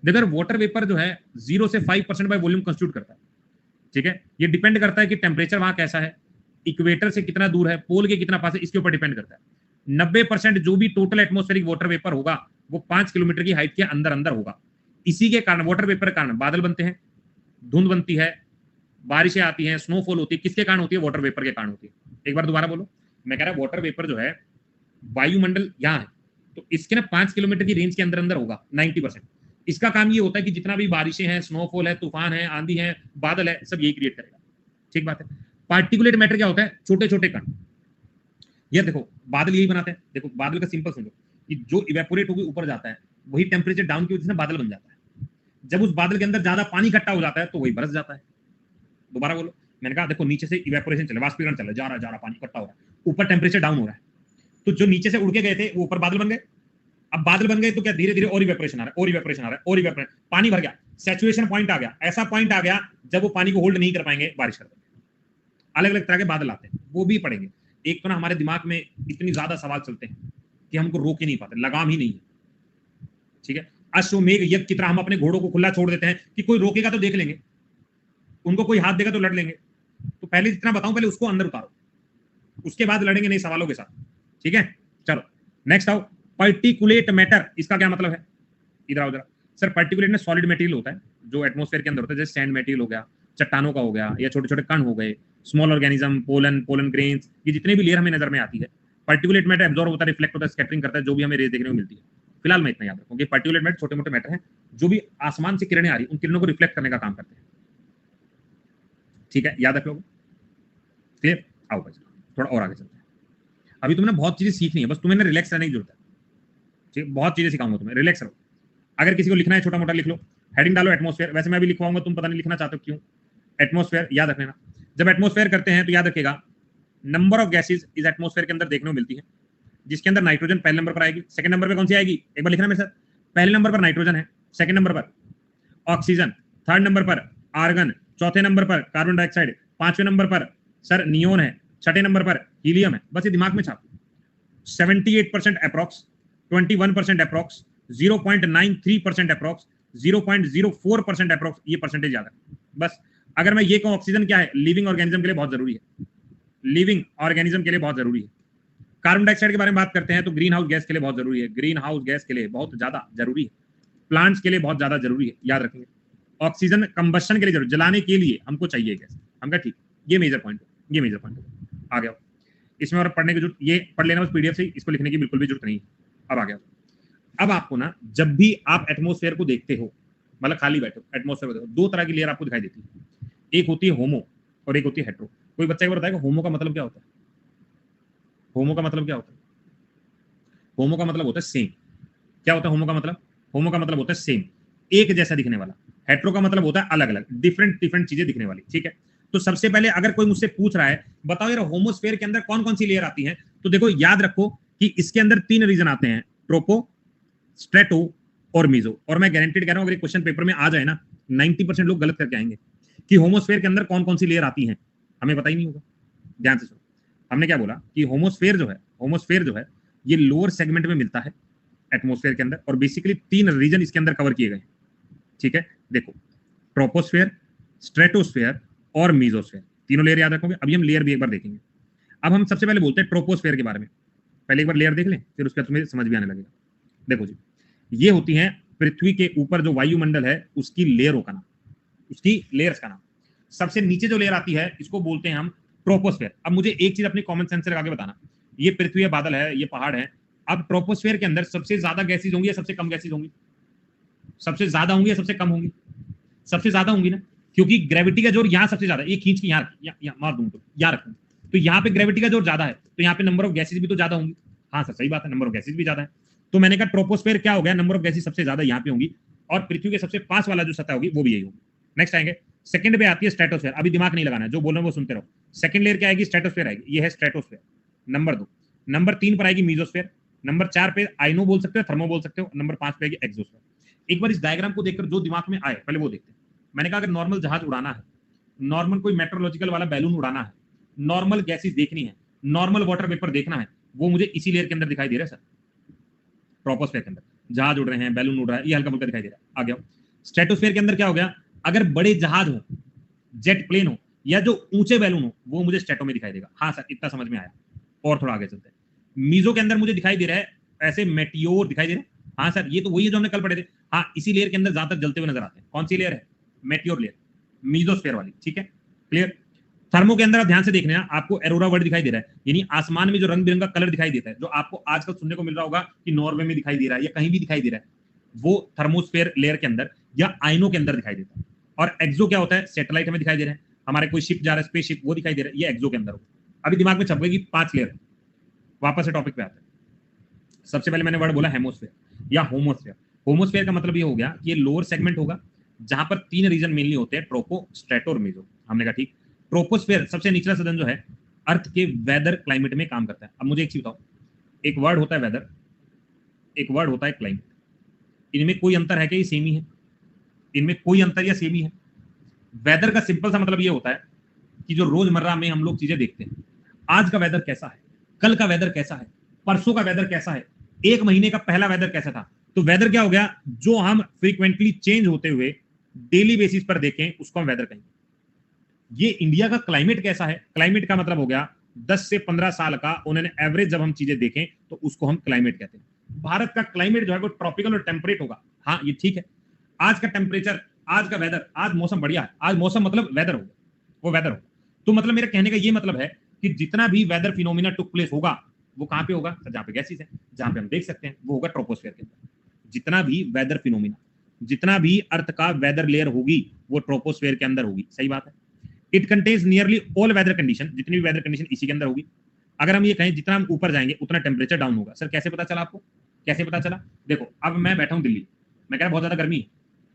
देखो वाटर वेपर जो है 0 से 5% बाय वॉल्यूम कंस्टिट्यूट करता है, ठीक है। ये डिपेंड करता है कि टेम्परेचर वहां कैसा है, इक्वेटर से कितना दूर है, पोल के कितना पास है, इसके ऊपर डिपेंड करता है। 90% जो भी टोटल एटमॉस्फेरिक वाटर वेपर होगा वो 5 किलोमीटर की हाइट के अंदर अंदर होगा। इसी के कारण, वाटर वेपर के कारण बादल बनते हैं, धुंध बनती है, बारिशें आती हैं, स्नोफॉल होती है, किसके कारण होती है, वाटर वेपर के कारण होती है। एक बार दोबारा बोलो, मैं कह रहा वाटर वेपर जो है वायुमंडल यहाँ है, तो इसके ना 5 किलोमीटर की रेंज के अंदर अंदर होगा 90%। इसका काम ये होता है कि जितना भी बारिशें हैं, स्नोफॉल है, तूफान है, आंधी है, बादल है, सब यही क्रिएट करेगा, ठीक बात है। पार्टिकुलेट मैटर क्या होता है, छोटे छोटे कण। ये देखो बादल यही बनाते हैं, देखो बादल का सिंपल समझो कि जो इवेपोरेट होकर ऊपर जाता है वही टेम्परेचर डाउन की वजह से बादल बन जाता है। जब उस बादल के अंदर ज्यादा पानी इकट्ठा हो जाता है तो वही बरस जाता है। दोबारा बोलो, मैंने कहा देखो नीचे से इवेपोरेशन चल रहा है, वाष्पीकरण चल रहा है, जा रहा पानी इकट्ठा हो रहा है, ऊपर टेम्परेचर डाउन हो रहा है, तो जो नीचे से उड़ के गए थे वो ऊपर बादल बन गए। अब बादल बन गए तो क्या धीरे धीरे और इवेपोरेशन आ रहा है, और इवेपोरेशन आ रहा है, और इवेपोरेशन, पानी भर गया, सैचुरेशन पॉइंट आ गया, ऐसा पॉइंट आ गया जब वो पानी को होल्ड नहीं कर पाएंगे, बारिश कर देंगे। अलग अलग तरह के बादल आते हैं, वो भी पढ़ेंगे। एक तो ना हमारे दिमाग में इतनी ज्यादा सवाल चलते हैं कि हमको रोक ही नहीं पाते, लगाम ही नहीं है, ठीक है। अश्वमेघ यज्ञ की तरह हम अपने घोड़ों को खुला छोड़ देते हैं कि कोई रोकेगा तो देख लेंगे, उनको कोई हाथ देगा तो लड़ लेंगे। तो पहले जितना बताऊं, पहले उसको अंदर उतारो, उसके बाद लड़ेंगे नए सवालों के साथ, ठीक है। चलो नेक्स्ट आओ, पार्टिकुलेट मैटर, इसका क्या मतलब है, इधर आओ जरा। सर पार्टिकुलेट में सॉलिड मटेरियल होता है जो एटमॉस्फेयर के अंदर होता है, जैसे सैंड मटेरियल हो गया, चट्टानों का हो गया, या छोटे छोटे कण हो गए, स्मॉल ऑर्गेनिज्म, पोलन ग्रेन्स, ये जितने भी लेयर हमें नजर में आती है। पार्टिकुलेट मैटर एब्जॉर्ब होता है, रिफ्लेक्ट होता है, स्कैटरिंग करता है, जो भी हमें रेज देखने को मिलती है। फिलहाल मैं इतना याद रखूंगी, पार्टिकुलेट मैटर छोटे मोटे मैटर हैं जो भी आसमान से किरणें आ रही, उन किरणों को रिफ्लेक्ट करने का काम करते हैं, ठीक है, याद रख लो। क्लियर, आओ भाई थोड़ा और आगे चलते हैं। अभी तुमने बहुत चीजें सीखनी है, बस तुम्हें ना रिलैक्स रहने की जरूरत है, ठीक, बहुत चीजें सिखाऊंगा तुम्हें, रिलैक्स रहो। अगर किसी को लिखना है छोटा मोटा लिख लो, हेडिंग डालो एटमॉस्फेयर, वैसे मैं भी लिखवाऊंगा, तुम पता नहीं लिखना चाहते हो क्यों। एटमॉस्फेयर याद रख लेना, जब एटमॉस्फेयर करते हैं तो याद रखेगा नंबर ऑफ गैसेज इस एटमॉस्फेयर के अंदर देखने को मिलती है, जिसके अंदर नाइट्रोजन पहले नंबर पर आएगी, सेकंड नंबर पे कौन सी आएगी, एक बार लिखना मेरे साथ, पहले नंबर पर नाइट्रोजन है, सेकंड नंबर पर ऑक्सीजन, थर्ड नंबर पर आर्गन, चौथे नंबर पर कार्बन डाइऑक्साइड, पांचवें नंबर पर सर नियोन है, छठे नंबर पर हीलियम है। बस ये दिमाग में छापो। 78% अप्रॉक्स, 21% अप्रॉक्स, 0.93% अप्रॉक्स, 0.04% अप्रॉक्स, ये परसेंटेज याद है बस। अगर मैं ये कहूं ऑक्सीजन क्या है, लिविंग ऑर्गेनिज्म के लिए बहुत जरूरी है, लिविंग ऑर्गेनिज्म के लिए बहुत जरूरी है। कार्बन डाइऑक्साइड के बारे में बात करते हैं तो ग्रीन हाउस गैस के लिए बहुत जरूरी है, ग्रीन हाउस गैस के लिए बहुत ज्यादा जरूरी है, प्लांट्स के लिए बहुत ज्यादा जरूरी है, याद रखेंगे। ऑक्सीजन कंबशन के लिए जरूरी, जलाने के लिए हमको चाहिए गैस, हम कहा ठीक, ये मेजर पॉइंट, ये मेजर पॉइंट आ गया। इसमें और पढ़ने की जरूरत, ये पढ़ लेना बस पीडीएफ से, इसको लिखने की बिल्कुल भी जरूरत नहीं। अब आ गया, अब आपको ना जब भी आप एटमॉस्फेयर को देखते हो, मतलब खाली बैठो एटमॉस्फेयर को देखो, दो तरह की लेयर आपको दिखाई देती है, एक होती है होमो और एक होती है हेट्रो। कोई बच्चा एक बार बताएगा होमो का मतलब क्या होता है, होमो का मतलब क्या होता है, होमो का मतलब होता है सेम। क्या होता है होमो का मतलब, होमो का मतलब होता है सेम, एक जैसा दिखने वाला। हेट्रो का मतलब होता है अलग अलग, डिफरेंट डिफरेंट चीजें दिखने वाली, ठीक है। तो सबसे पहले अगर कोई मुझसे पूछ रहा है बताओ यार होमोस्फेयर के अंदर कौन कौन सी लेयर आती है, तो देखो याद रखो कि इसके अंदर 3 रीजन आते हैं, ट्रोपो, स्ट्रेटो और मीजो। और मैं गारंटीड कह रहा हूं अगर क्वेश्चन पेपर में आ जाए ना, 90% लोग गलत करके आएंगे कि होमोस्फेयर के अंदर कौन कौन सी लेयर आती हैं, हमें पता ही नहीं होगा। ध्यान से सुनो, हमने क्या बोला कि होमोस्फेयर जो है ये लोअर सेगमेंट में मिलता है एटमॉस्फेयर के अंदर, और बेसिकली 3 रीजन इसके अंदर कवर किए गए, ठीक है। देखो ट्रोपोस्फेयर, स्ट्रेटोस्फेयर और मीजोस्फेयर, तीनों लेयर याद रखोगे। अभी हम लेयर भी एक बार देखेंगे। अब हम सबसे पहले बोलते हैं ट्रोपोस्फेयर के बारे में। पहले एक बार लेयर देख लें, फिर उसके बाद तुम्हें समझ भी आने लगेगा। देखो जी, ये होती हैं पृथ्वी के ऊपर जो वायुमंडल है उसकी लेयरों का नाम, उसकी लेयर्स का नाम। सबसे नीचे जो लेयर आती है इसको बोलते हैं हम ट्रोपोस्फेयर। अब मुझे एक चीज अपनी कॉमन सेंस से लगा के बताना, ये पृथ्वी है, बादल है, ये पहाड़ है। अब ट्रोपोस्फेयर के अंदर सबसे ज्यादा गैसेज होंगी या सबसे कम गैसेज होंगी? सबसे ज्यादा होंगी या सबसे कम होंगी? सबसे ज्यादा होंगी ना, क्योंकि ग्रेविटी का जोर यहाँ सबसे ज्यादा है। ये खींच के यहाँ मार दूं तो यहाँ रखूं तो यहाँ पे ग्रेविटी का जोर ज्यादा है, तो यहाँ पे नंबर ऑफ गैसेज भी तो ज्यादा होंगी। हाँ सर सही बात है, नंबर ऑफ गैसेज भी ज्यादा है। तो मैंने कहा ट्रोपोस्फेयर क्या हो गया, नंबर ऑफ गैसेज सबसे ज्यादा यहाँ पे होंगी, और पृथ्वी के सबसे पास वाला जो सतह होगी वो भी यही होगी। नेक्स्ट आएंगे, सेकंड पे आती है स्ट्रेटोस्फेयर। अभी दिमाग नहीं लगाना है, जो बोल रहे हैं वो सुनते रहो। सेकंड लेयर क्या आएगी? स्ट्रेटोस्फेयर आएगी, ये है स्ट्रेटोस्फेयर। नंबर 2, नंबर 3 पर आएगी मीजोस्फेयर। नंबर 4 पे आइनो बोल सकते हो, थर्मो बोल सकते हो। नंबर 5 पे आएगी एक्सोस्फेयर। एक बार इस डायग्राम को देखकर जो दिमाग में आए पहले वो देखते हैं। मैंने कहा अगर नॉर्मल जहाज उड़ाना है, नॉर्मल कोई मेट्रोलॉजिकल वाला बैलून उड़ाना है, नॉर्मल गैसेज देखनी है, नॉर्मल वाटर वेपर देखना है, वो मुझे इसी लेयर के अंदर दिखाई दे रहा है सर, ट्रोपोस्फेयर के अंदर। जहाज उड़ रहे हैं, बैलून उड़ रहा है, ये हल्का फुल्का दिखाई दे रहा है। आ गया स्ट्रेटोस्फेयर के अंदर क्या हो गया, अगर बड़े जहाज हो, जेट प्लेन हो, या जो ऊंचे बैलून हो, वो मुझे स्ट्रेटो में दिखाई देगा। हाँ सर इतना समझ में आया। और थोड़ा आगे चलते हैं। मीजो के अंदर मुझे दिखाई दे रहा है ऐसे मेटियोर दिखाई दे रहे हैं। हाँ सर ये तो वही है जो हमने कल पढ़े थे। हाँ इसी लेयर के अंदर ज्यादातर जलते हुए नजर आते हैं। कौन सी लेयर है? मेटियोर लेयर, मीजोस्फेयर वाली। ठीक है, क्लियर। थर्मो के अंदर आप ध्यान से देखना, आपको एरोरा वर्ड दिखाई दे रहा है, यानी आसमान में जो रंग बिरंगा कलर दिखाई देता है, जो आपको आजकल सुनने को मिल रहा होगा कि नॉर्वे में दिखाई दे रहा है या कहीं भी दिखाई दे रहा है, वो थर्मोस्फेयर लेयर के अंदर या आइनो के अंदर दिखाई देता है। और एक्सो क्या होता है? सैटेलाइट हमें दिखाई दे रहे हैं, हमारे कोई शिप जा रहा है, स्पेस शिप, वो दिखाई दे रहा है, ये एक्सो के अंदर होगा। अभी दिमाग में छप गई 5 लेयर। वापस से टॉपिक पे आते हैं। सबसे पहले मैंने वर्ड बोला हेमोस्फेयर या होमोस्फेयर। होमोस्फेयर का मतलब ये हो गया कि ये लोअर सेगमेंट होगा जहां पर 3 रीजन मेनली होते हैं, ट्रोपो, स्ट्रेटो और मेसो। हमने कहा ठीक। ट्रोपोस्फेयर सबसे निचला सदन जो है अर्थ के वेदर क्लाइमेट में काम करता है। अब मुझे एक चीज बताओ, एक वर्ड होता है वेदर, एक वर्ड होता है क्लाइमेट, इनमें कोई अंतर है क्या? ये सेम ही है, इनमें कोई अंतर या सेम ही है? वेदर का सिंपल सा मतलब ये होता है कि जो रोजमर्रा में हम लोग चीजें देखते हैं, आज का वेदर कैसा है, कल का वेदर कैसा है, परसों का वेदर कैसा है, एक महीने का पहला वेदर कैसा था। तो वेदर क्या हो गया? जो हम फ्रीक्वेंटली चेंज होते हुए डेली बेसिस पर देखें उसको हम वेदर कहेंगे। ये इंडिया का क्लाइमेट कैसा है, क्लाइमेट का मतलब हो गया 10 से 15 साल का उन्होंने एवरेज जब हम चीजें देखें तो उसको हम क्लाइमेट कहते हैं। भारत का क्लाइमेट जो है वो ट्रॉपिकल और टेम्परेट होगा। हाँ ये ठीक है, आज का टेम्परेचर, आज का वेदर, आज मौसम बढ़िया है, आज मौसम मतलब वेदर होगा, वो वेदर होगा। तो मतलब मेरे कहने का ये मतलब है कि जितना भी वेदर फिनोमिना टुक प्लेस होगा वो कहां पे होगा? जहां पे गैसेस है, जहां पे हम देख सकते हैं, वो होगा ट्रोपोस्फेयर के अंदर। जितना भी वेदर फिनोमिना, जितना भी अर्थ का वेदर लेयर होगी वो ट्रोपोस्फेयर के अंदर होगी। सही बात है। It contains nearly all weather condition, जितनी भी वेदर कंडीशन इसी के अंदर होगी। अगर हम ये कहें जितना हम ऊपर जाएंगे उतना टेम्परेचर डाउन होगा। सर कैसे पता चला आपको? कैसे पता चला? देखो अब मैं बैठा हूं दिल्ली, मैं कह रहा बहुत ज्यादा गर्मी है,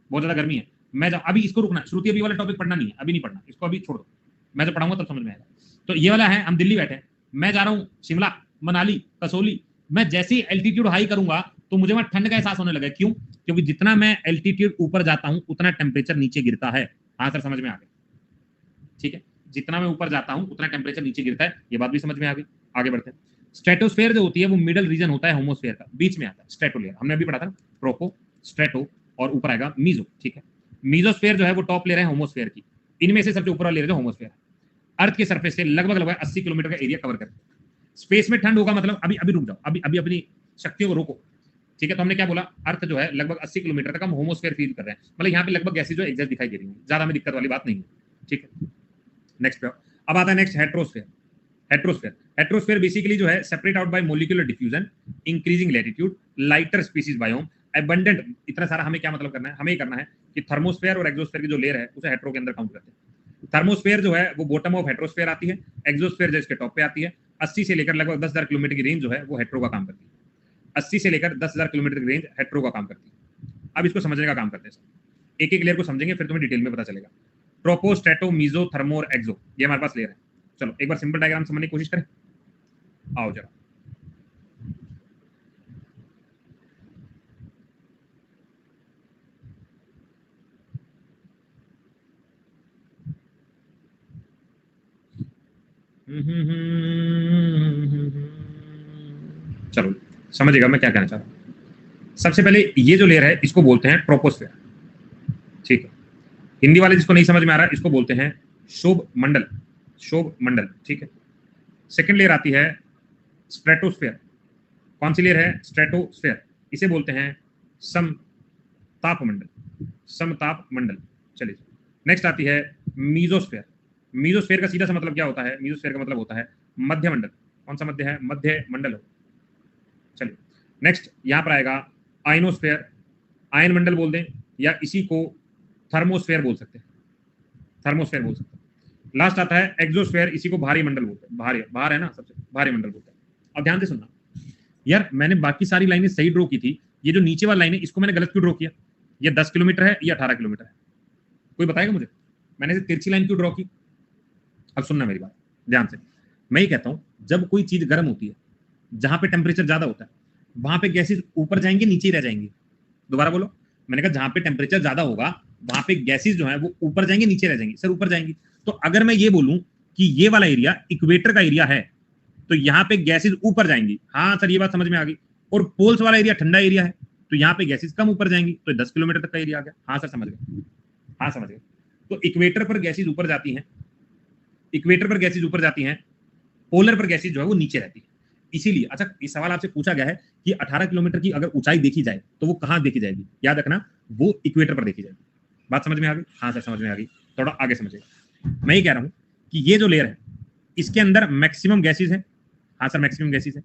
बहुत ज्यादा गर्मी है, मैं अभी इसको रुकना, श्रुति अभी वाला टॉपिक पढ़ना नहीं है, अभी नहीं पढ़ना, इसको अभी छोड़ दो, मैं जब पढ़ाऊंगा तब समझ में आएगा। तो ये वाला है, हम दिल्ली बैठे हैं, मैं जा रहा हूँ शिमला, मनाली, कसौली, मैं जैसे ही एल्टीट्यूड हाई करूंगा तो मुझे वहां ठंड का एहसास होने लगा। क्यों? क्योंकि जितना मैं एल्टीट्यूड ऊपर जाता हूं उतना टेम्परेचर नीचे गिरता है। हाँ सर समझ में आ गया, ठीक है, जितना मैं ऊपर जाता हूं उतना टेम्परेचर नीचे गिरता है, ये बात भी समझ में आ गई। आगे बढ़ते हैं। स्ट्रेटोस्फेयर जो होती है वो मिडल रीजन होता है होमोस्फेयर का, बीच में आता है स्ट्रेटो लेयर, हमने अभी पढ़ा था, ट्रोपो, स्ट्रेटो और ऊपर आएगा मीजो। ठीक है, मीजोस्फेयर जो है वो टॉप लेयर है होमोस्फेयर की, इनमें से सबसे ऊपर वाला लेयर जो होमोस्फेयर है, अर्थ के सरफेस से लगभग 80 किलोमीटर का एरिया कवर करता है। स्पेस में ठंड होगा, मतलब अभी रुक जाओ, अभी अपनी शक्तियों को रोको। ठीक है, तो हमने क्या बोला, अर्थ जो है लगभग 80 किलोमीटर तक हम होमोस्फेयर फील कर रहे हैं, मतलब यहाँ पे लगभग गैसेज जो एग्जैक्ट दिखाई दे रही है, ज्यादा में दिक्कत वाली बात नहीं है। ठीक है, नेक्स्ट पे अब आता है नेक्स्ट हेट्रोस्फेयर। हेट्रोस्फेयर बेसिकली जो है separate out by molecular diffusion, increasing latitude, lighter species biome, abundant. इतना सारा हमें क्या मतलब करना है? हमें करना है कि थर्मोस्फेयर और एक्सोस्फेयर की जो लेयर है उसे हेट्रो के अंदर काउंट करते हैं। थर्मोस्फेयर जो है वो बॉटम ऑफ हेट्रोस्फेयर आती है, एक्सोस्फेयर जो इसके टॉप पे आती है। 80 से लेकर लगभग 10,000 किलोमीटर की रेंज जो है वो हेट्रो का काम करती है। 80 से लेकर 10,000 किलोमीटर की रेंज हेट्रो का काम करती है। अब इसको समझने का काम करते हैं, एक एक लेयर को समझेंगे फिर तुम्हें डिटेल में पता चलेगा। ट्रोपो, स्ट्रेटो, मीजो, थर्मो और एक्सो, ये हमारे पास लेयर है। चलो एक बार सिंपल डायग्राम समझने की कोशिश करें, आओ जरा। चलो समझिएगा मैं क्या कहना चाह रहा हूं। सबसे पहले ये जो लेयर है इसको बोलते हैं ट्रोपोस्फेयर। ठीक है, हिंदी वाले जिसको नहीं समझ में आ रहा है इसको बोलते हैं शोभ मंडल। शोभ मंडल, ठीक है। सेकंड लेयर आती है स्ट्रेटोस्फेयर। कौन सी लेयर है? स्ट्रेटोस्फेयर। इसे बोलते हैं समताप मंडल, समताप मंडल। चलिए, नेक्स्ट आती है मीजोस्फेयर। मीजोस्फेयर का सीधा सा मतलब क्या होता है? मीजोस्फेयर का मतलब होता है मध्य मंडल। कौन सा मध्य है? मध्य मंडल हो। चलिए, नेक्स्ट यहां पर आएगा आयनोस्फेयर, आयन मंडल बोल दें, या इसी को थर्मोस्फेयर बोल सकते हैं, थर्मोस्फेयर बोल सकते हैं। लास्ट आता है एक्सोस्फेयर, इसी को भारी मंडल बोलते हैं, भारी बाहर है ना, सबसे भारी मंडल बोलते हैं। अब ध्यान से सुनना यार, मैंने बाकी सारी लाइनें सही ड्रॉ की थी, ये जो नीचे वाली लाइन है इसको मैंने गलत क्यों ड्रॉ किया? ये 10 किलोमीटर है, ये 18 किलोमीटर है, कोई बताएगा मुझे? मैंने इसे तिरछी लाइन क्यों ड्रॉ की? अब सुनना मेरी बात ध्यान से। मैं ये कहता हूं, जब कोई चीज गर्म होती है, जहां पे टेम्परेचर ज्यादा होता है, वहां पे गैसेज ऊपर जाएंगे नीचे रह जाएंगे? दोबारा बोलो। मैंने कहा जहां पे टेम्परेचर ज्यादा होगा वहां पे गैसेज जो है वो ऊपर जाएंगे नीचे रह जाएंगे? सर ऊपर जाएंगी। तो अगर मैं ये बोलूं कि ये वाला एरिया इक्वेटर का एरिया है, तो यहाँ पे गैसेज ऊपर जाएंगी। हाँ सर, ये बात समझ में आ गई। और पोल्स वाला एरिया ठंडा एरिया है, तो यहाँ पे गैसेज कम ऊपर जाएंगी, तो 10 किलोमीटर तक का एरिया आ गया। हाँ सर समझ गए, हाँ समझ गए। तो इक्वेटर पर गैसेज ऊपर जाती हैं, इक्वेटर पर गैसेज ऊपर जाती हैं, पोलर पर गैसेज जो है वो नीचे रहती है। इसीलिए अच्छा, ये सवाल आपसे पूछा गया है कि 18 किलोमीटर की अगर ऊंचाई देखी जाए तो वो कहां देखी जाएगी? याद रखना, वो इक्वेटर पर देखी जाएगी। बात समझ में आ गई? हाँ सर समझ में आ गई। थोड़ा आगे समझिए। मैं ये कह रहा हूं कि ये जो लेयर है इसके अंदर मैक्सिमम गैसेज है। हाँ सर मैक्सिमम गैसेज है।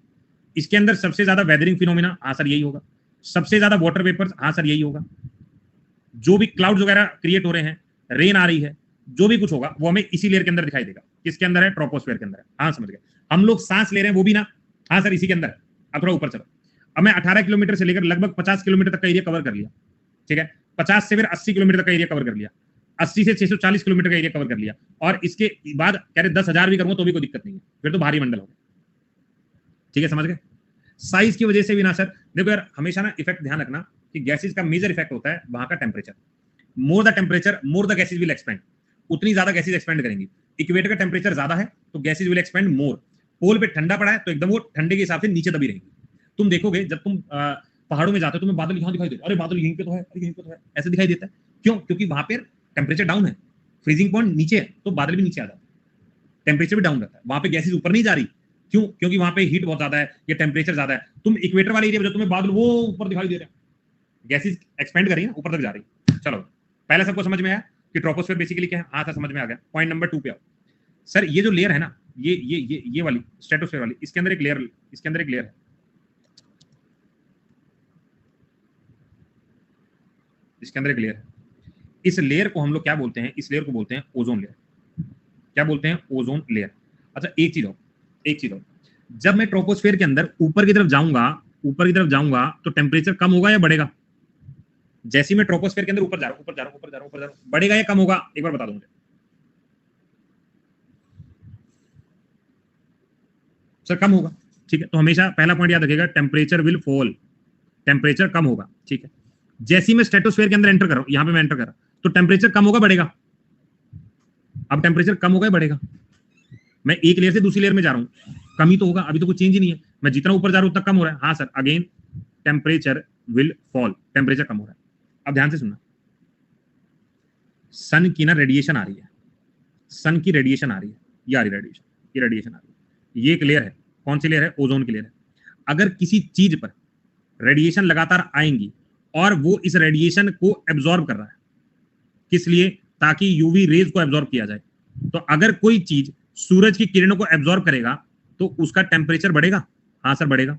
इसके अंदर सबसे ज्यादा वेदरिंग फिनोमिना, हाँ सर यही होगा। सबसे ज्यादा वाटर वेपर्स, हाँ सर यही होगा। जो भी क्लाउड्स वगैरह क्रिएट हो रहे हैं, रेन आ रही है, जो भी कुछ होगा वो हमें इसी लेयर के अंदर दिखाई देगा। किसके अंदर है? ट्रोपोस्फेयर के अंदर है। हाँ समझ गए। हम लोग सांस ले रहे हैं वो भी ना, हाँ सर इसी के अंदर है। अब थोड़ा ऊपर चलो। अब मैं 18 किलोमीटर से लेकर लगभग 50 किलोमीटर तक का एरिया कवर कर लिया, ठीक है। 50 से फिर 80 किलोमीटर तक का एरिया कवर कर लिया, 80 से 640 किलोमीटर का एरिया कवर कर लिया, और इसके बाद कह रहे 10,000 भी करूंगा तो भी कोई दिक्कत नहीं है, फिर तो भारी मंडल हो गया। ठीक है, समझ गए? साइज की वजह से भी ना सर, देखो यार हमेशा ना इफेक्ट ध्यान रखना कि गैसेज का मेजर इफेक्ट होता है वहां का temperature. More the temperature more the gases will expand, उतनी ज्यादा गैसेज एक्सपेंड करेंगी। इक्वेटर का टेम्परेचर ज्यादा है तो गैसेज विल एक्सपेंड मोर। पोल पे ठंडा पड़ा है तो एकदम वो ठंडे के हिसाब से नीचे दबी रहेंगी। तुम देखोगे जब तुम पहाड़ों में जाते हो तुम्हें बादल यहाँ दिखाई देते, अरे बादल यहीं पे तो है, अरे यहीं पे तो है, ऐसे दिखाई देता है। क्यों? क्योंकि वहां पर टेम्परेचर डाउन है, फ्रीजिंग पॉइंट नीचे है, तो बादल भी नीचे आ जाता है, टेम्परेचर भी डाउन रहता है। वहां पे गैसेज ऊपर नहीं जा रही। क्यों? क्योंकि वहां पे हीट बहुत ज्यादा है, ये टेम्परेचर ज्यादा है। तुम इक्वेटर वाले एरिया में तुम्हें बादल वो ऊपर दिखाई दे रहे हैं, गैसेज एक्सपेंड कर रही है, ऊपर तक जा रही है। चलो, पहले सबको समझ में आया कि ट्रोपोस्फेयर बेसिकली क्या है? हाँ सर समझ में आ गया। पॉइंट नंबर 2 पे आओ। सर ये जो लेयर है ना, ये वाली स्ट्रेटोस्फेयर वाली, इसके अंदर एक लेयर, इसके अंदर एक लेयर है, इसके अंदर एक लेयर है। इस लेयर को हम लोग क्या बोलते हैं? इस लेयर को बोलते हैं ओजोन लेयर। क्या बोलते हैं? Ozone layer. अच्छा एक चीज हो, एक चीज हो, जब मैं ट्रोपोस्फेयर के अंदर ऊपर की तरफ जाऊंगा, ऊपर की तरफ जाऊंगा तो टेम्परेचर कम होगा या बढ़ेगा? जैसे मैं ट्रोपोस्फेयर के अंदर ऊपर जा रहा हूं, ऊपर जा रहा हूं, ऊपर जा रहा हूं, ऊपर जा रहा हूं, बढ़ेगा या कम होगा? एक बार बता दो मुझे सर। कम होगा, ठीक है। तो हमेशा पहला पॉइंट याद रखिएगा, टेम्परेचर विल फॉल, टेम्परेचर कम होगा, ठीक है। जैसे ही मैं स्ट्रेटोस्फेयर के अंदर एंटर कर रहा हूं, यहां पे मैं एंटर कर रहा हूं, तो टेम्परेचर कम होगा बढ़ेगा? अब टेम्परेचर कम होगा या बढ़ेगा? मैं एक लेयर से दूसरी लेयर में जा रहा हूं, कम ही तो होगा, अभी तो कुछ चेंज ही नहीं है। मैं जितना ऊपर जा रहा हूं उतना कम हो रहा है। हाँ sir, again temperature will fall, temperature कम हो रहा है। अब ध्यान से सुनना, सन की ना रेडिएशन आ रही है, सन की रेडिएशन आ रही है, ये आ रही रेडिएशन, ये रेडिएशन आ रही है। ये एक लेयर है, कौन सी लेयर है? ओजोन की लेयर है। अगर किसी चीज पर रेडिएशन लगातार आएंगी और वो इस रेडिएशन को एब्जॉर्ब कर रहा है, किस लिए? ताकि यूवी रेज को एब्जॉर्ब किया जाए। तो अगर कोई चीज सूरज की किरणों को एब्जॉर्ब करेगा तो उसका टेम्परेचर बढ़ेगा। हाँ सर बढ़ेगा।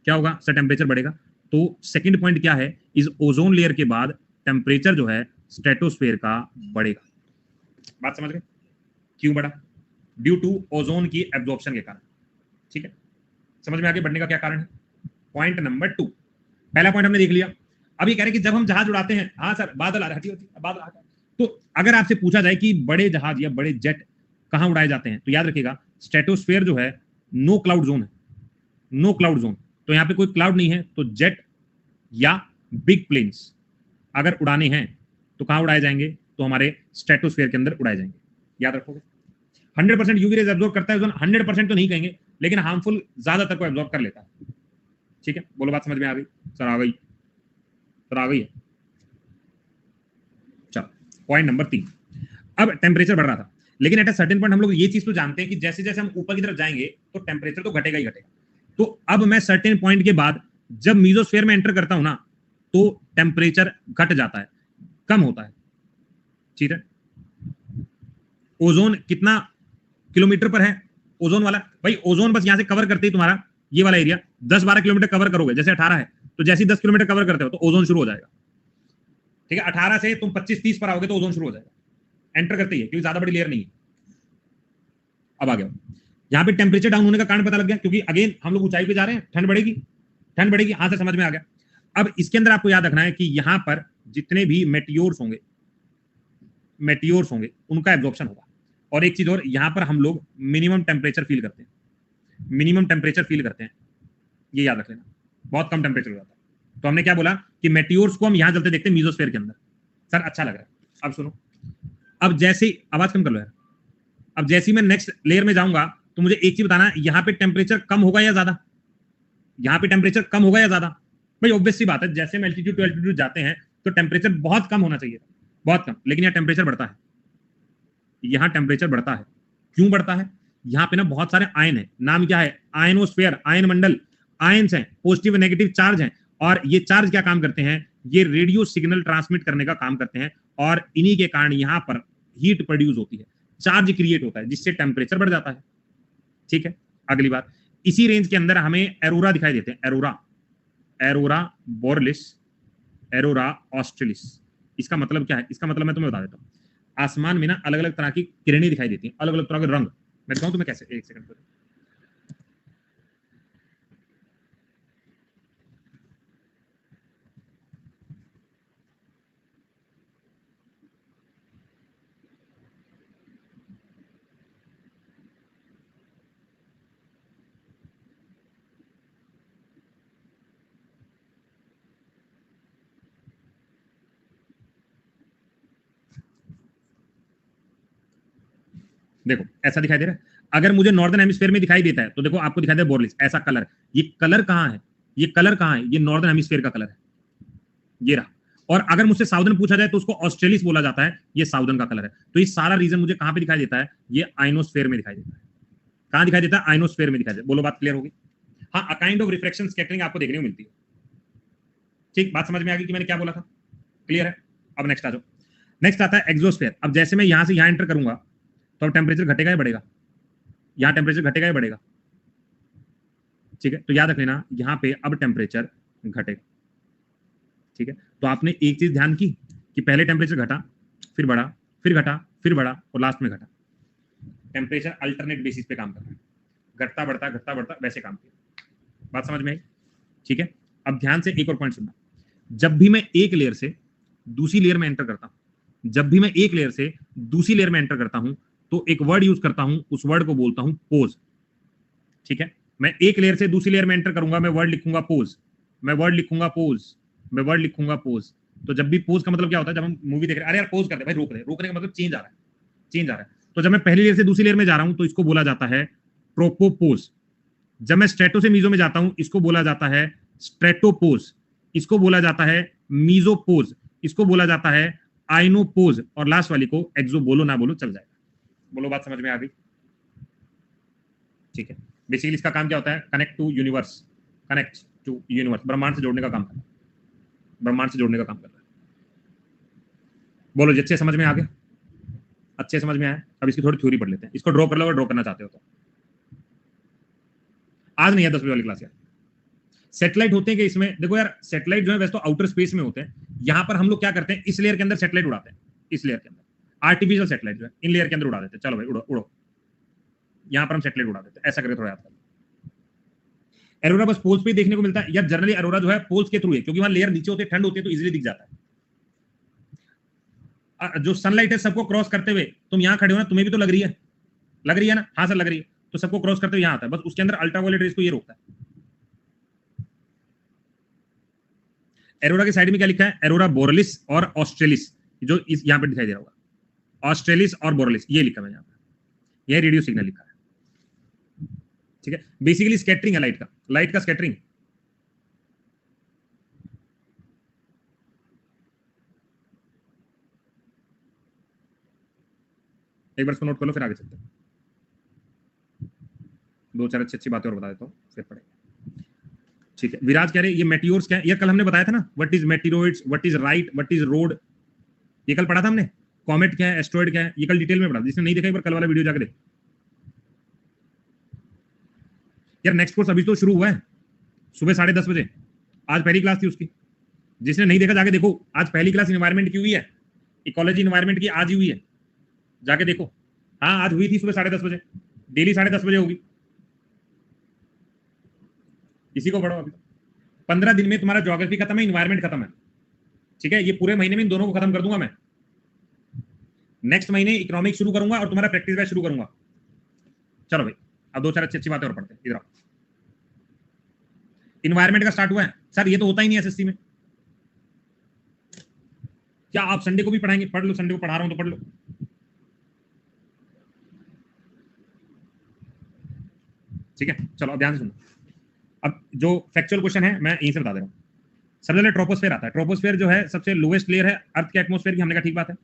क्या होगा सर? टेम्परेचर बढ़ेगा। तो सेकंड पॉइंट क्या है? इस ओजोन लेयर के बाद टेम्परेचर जो है स्ट्रेटोस्फेयर का बढ़ेगा। बात समझ गए? क्यों बढ़ा? ड्यू टू ओजोन की एब्जॉर्प्शन के कारण, ठीक है। समझ में आगे बढ़ने का क्या कारण है? पॉइंट नंबर 2, पहला पॉइंट हमने देख लिया। अब ये कह रहे हैं कि जब हम जहाज उड़ाते हैं, हाँ सर बादल आ रही होती है, बादल आता है। तो अगर आपसे पूछा जाए कि बड़े जहाज या बड़े जेट कहां उड़ाए जाते हैं, तो याद रखिएगा स्ट्रेटोस्फेयर जो है नो क्लाउड जोन है, नो क्लाउड जोन। तो यहाँ पे कोई क्लाउड नहीं है, तो जेट या बिग प्लेन्स अगर उड़ाने हैं तो कहां उड़ाए जाएंगे? तो हमारे स्ट्रेटोस्फेयर के अंदर उड़ाए जाएंगे। याद रखोगे 100% यूवी रेज एब्जॉर्ब करता है, 100% तो नहीं कहेंगे, लेकिन हार्मफुल ज्यादातर को एब्जॉर्ब कर लेता है, ठीक है। बोलो बात समझ में आ गई? सर आ गई, सर आ गई है। चलो पॉइंट नंबर 3, अब टेम्परेचर बढ़ रहा था, लेकिन एट अ सर्टेन पॉइंट हम लोग ये चीज तो जानते हैं कि जैसे जैसे हम ऊपर की तरफ जाएंगे तो टेम्परेचर तो घटेगा ही घटेगा। तो अब मैं सर्टेन पॉइंट के बाद जब मीजोस्फीयर में एंटर करता हूं ना, तो टेम्परेचर घट जाता है, कम होता है। ठीक है, ओजोन कितना किलोमीटर पर है ओजोन वाला? भाई ओजोन बस यहां से कवर करते ही तुम्हारा ये वाला एरिया 10-12 किलोमीटर कवर करोगे, जैसे 18 है तो जैसे ही 10 किलोमीटर कवर करते हो तो ओजोन शुरू हो जाएगा। ठीक है, 18 से तुम 25-30 पर आओगे तो ओजोन शुरू हो जाएगा, एंटर करते ही है, क्योंकि ज्यादा बड़ी लेयर नहीं है। अब आ गया यहाँ पे टेम्परेचर डाउन होने का कारण पता लग गया, क्योंकि अगेन हम लोग ऊंचाई पे जा रहे हैं, ठंड बढ़ेगी, ठंड बढ़ेगी, यहां से समझ में आ गया। अब इसके अंदर आपको याद रखना है कि यहां पर जितने भी मेटियोर्स होंगे उनका एब्जॉर्प्शन होगा। और एक चीज और, यहां पर हम लोग मिनिमम टेम्परेचर फील करते हैं, ये याद रख लेना, बहुत कम टेम्परेचर हो जाता है। तो हमने क्या बोला कि मेटियोर्स को हम यहां चलते देखते हैं मीजोस्फीयर के अंदर। सर अच्छा लग रहा है, अब सुनो, अब जैसे आवाज कम कर लो यार, अब जैसे ही मैं नेक्स्ट लेयर में जाऊंगा तो मुझे एक चीज बताना, यहां पे टेम्परेचर कम होगा या ज्यादा? यहां पे टेम्परेचर कम होगा या ज्यादा? भाई ऑब्वियस सी बात है, जैसे हम एल्टीट्यूड टू एल्टीट्यूड जाते हैं तो टेम्परेचर बहुत कम होना चाहिए, बहुत कम, लेकिन यहां टेम्परेचर बढ़ता है, यहां टेम्परेचर बढ़ता है। क्यों बढ़ता है? यहां पे ना बहुत सारे आयन है, नाम क्या है? आयनोस्फेयर, आयन मंडल, आयन्स हैं, पॉजिटिव नेगेटिव चार्ज हैं। और ये चार्ज क्या काम करते हैं? ये रेडियो सिग्नल ट्रांसमिट करने का काम करते हैं, और इन्हीं के कारण यहां पर हीट प्रोड्यूस होती है, चार्ज क्रिएट होता है, जिससे टेम्परेचर बढ़ जाता है। ठीक है, अगली बात, इसी रेंज के अंदर हमें एरोरा दिखाई देते हैं, एरोरा, एरोरा बोरलिस, एरोरा ऑस्ट्रेलिस। इसका मतलब क्या है? इसका मतलब मैं तुम्हें बता देता हूँ, आसमान में ना अलग अलग तरह की किरणें दिखाई देती हैं, अलग अलग तरह के रंग। मैं बताऊं तुम्हें कैसे, एक सेकंड। देखो ऐसा दिखाई दे रहा है, अगर मुझे नॉर्दर्न हेमिस्फीयर में दिखाई देता है तो देखो आपको दिखाई दे बोरलिस, ऐसा कलर। ये कलर कहां है? ये कलर कहां है? ये नॉर्दर्न हेमिस्फीयर का कलर है, ये रहा। और अगर मुझसे साउदर्न पूछा जाए तो उसको ऑस्ट्रेलिस बोला जाता है, ये साउदर्न का कलर है। तो ये सारा रीजन मुझे कहां पे दिखाई देता है? ये आइनोस्फेयर में दिखाई देता है। कहां दिखाई देता है? आइनोस्फेयर में दिखाई देता है। बोलो बात क्लियर होगी? हाँ, a kind of reflection scattering आपको देखने को मिलती है। ठीक, बात समझ में आ गई कि मैंने क्या बोला था? क्लियर है? अब नेक्स्ट आ जाओ। नेक्स्ट आता है एक्सोस्फेयर। अब जैसे मैं यहां से यहां एंटर करूंगा तो अब टेम्परेचर घटेगा या बढ़ेगा? यहां टेम्परेचर घटेगा या बढ़ेगा? ठीक है, तो याद रख लेना, यहां पे अब टेम्परेचर घटेगा। ठीक है, तो आपने एक चीज ध्यान की कि पहले टेम्परेचर घटा, फिर बढ़ा, फिर घटा, फिर बढ़ा, और लास्ट में घटा। टेम्परेचर अल्टरनेट बेसिस पे काम कर रहा है, घटता बढ़ता वैसे काम किया। बात समझ में आई? ठीक है, अब ध्यान से एक और पॉइंट सुनना, जब भी मैं एक लेयर से दूसरी लेयर में एंटर करता हूं, जब भी मैं एक लेयर से दूसरी लेयर में एंटर करता हूं तो एक वर्ड यूज करता हूं, उस वर्ड को बोलता हूं पोज। ठीक है, मैं एक लेयर से दूसरी लेयर में एंटर करूंगा, मैं वर्ड लिखूंगा पोज, मैं वर्ड लिखूंगा पोज, मैं वर्ड लिखूंगा पोज। तो जब भी पोज का मतलब क्या होता है? जब हम मूवी देख रहे हैं, अरे यार पोज कर दे भाई, रोक दे, रोकने का मतलब चेंज आ रहा है, चेंज आ रहा है। तो जब मैं पहली लेयर से दूसरी लेयर में जा रहा हूं तो इसको बोला जाता है प्रोपोपोज। जब मैं स्ट्रेटो से मीजो में जाता हूं इसको बोला जाता है स्ट्रेटोपोज, इसको बोला जाता है मीजोपोज, इसको बोला जाता है आइनोपोज, और लास्ट वाली को एक्सो, बोलो ना बोलो चल जाएगा। बोलो बात समझ में आ गई? ठीक है, बेसिकली इसका काम क्या होता है? Connect to universe, connect to universe, ब्रह्मांड से जोड़ने का काम करता है, ब्रह्मांड से जोड़ने का काम करता है। बोलो जी, अच्छे समझ में आ गया? अच्छे समझ में आया? अब इसकी थोड़ी थ्योरी पढ़ लेते हैं, इसको ड्रॉ कर लो अगर ड्रॉ करना चाहते हो तो। आज नहीं है 10 बजे वाली क्लास यार। सैटेलाइट होते हैं कि इसमें देखो यार, सैटेलाइट जो है वैसे तो आउटर स्पेस में होते हैं, यहां पर हम लोग क्या करते हैं, इस लेयर के अंदर सैटेलाइट उड़ाते हैं, इस लेयर के अंदर आर्टिफिशियल सैटेलाइट जो है इन लेयर के अंदर उड़ा देते हैं। चलो भाई उड़ो उड़ो, यहां पर हम सैटेलाइट उड़ा देते हैं, ऐसा करके थोड़ा याद कर। एरोरा बस पोल्स पे ही देखने को मिलता है यार, जनरली एरोरा जो है पोल्स के थ्रू है, क्योंकि वहां लेयर नीचे होते हैं, ठंड होती है तो इजीली दिख जाता है। जो सनलाइट है सबको क्रॉस करते हुए, तुम यहां खड़े हो ना, तुम्हें भी तो लग रही है, लग रही है ना? हाँ सर लग रही है, तो सबको क्रॉस करते हुए यहां आता है, बस उसके अंदर अल्ट्रावायलेट रेज को ये रोकता है। एरोरा के साइड में क्या लिखा है? एरोरा बोरलिस और ऑस्ट्रेलिस, जो इस यहां पर दिखाई दे रहा होगा, ऑस्ट्रेलिस और बोरलिस, ये लिखा है यहां पर, ये रेडियो सिग्नल लिखा है। ठीक है, बेसिकली स्कैटरिंग है लाइट का, लाइट का स्कैटरिंग। एक बार इसको नोट कर लो, फिर आगे चलते हैं। दो चार अच्छी अच्छी बातें और बता देता हूँ, फिर पढ़ेंगे। ठीक है, विराज कह रहे ये मेटियोर्स क्या है? ये कल हमने बताया था ना, what is meteoroids, what is right, what is road, ये कल पढ़ा था हमने। कॉमेट क्या है, एस्ट्रॉइड क्या है, ये कल डिटेल में पढ़ा। जिसने नहीं देखा एक बार कल वाला वीडियो जाकर देख। यार नेक्स्ट कोर्स अभी तो शुरू हुआ है, सुबह 10:30 बजे, आज पहली क्लास थी उसकी। जिसने नहीं देखा जाके देखो, आज पहली क्लास इन्वायरमेंट की हुई है, इकोलॉजी इन्वायरमेंट की आज ही हुई है, जाके देखो। हाँ आज हुई थी सुबह 10:30 बजे, डेली 10:30 बजे होगी। इसी को पढ़ो। अभी 15 दिन में तुम्हारा ज्योग्राफी खत्म है, इन्वायरमेंट खत्म है। ठीक है, ये पूरे महीने में इन दोनों को खत्म कर दूंगा मैं। नेक्स्ट महीने इकोनॉमिक्स शुरू करूंगा और तुम्हारा प्रैक्टिस बैच शुरू करूंगा। चलो भाई, अब दो चार अच्छी अच्छी बातें और पढ़ते हैं। इधर आओ। इन्वायरमेंट का स्टार्ट हुआ है सर, ये तो होता ही नहीं एसएससी में। क्या आप संडे को भी पढ़ाएंगे? पढ़ लो, संडे को पढ़ा रहा हूं तो पढ़ लो। ठीक है, चलो अब ध्यान से सुनो। अब जो फैक्चुअल क्वेश्चन है मैं यहीं से बता दे रहा हूं। सबसे पहले ट्रोपोस्फेयर आता है। ट्रोपोस्फेयर जो है सबसे लोवेस्ट लेयर है अर्थ के एटमॉस्फेयर की, हमने कहा ठीक बात है।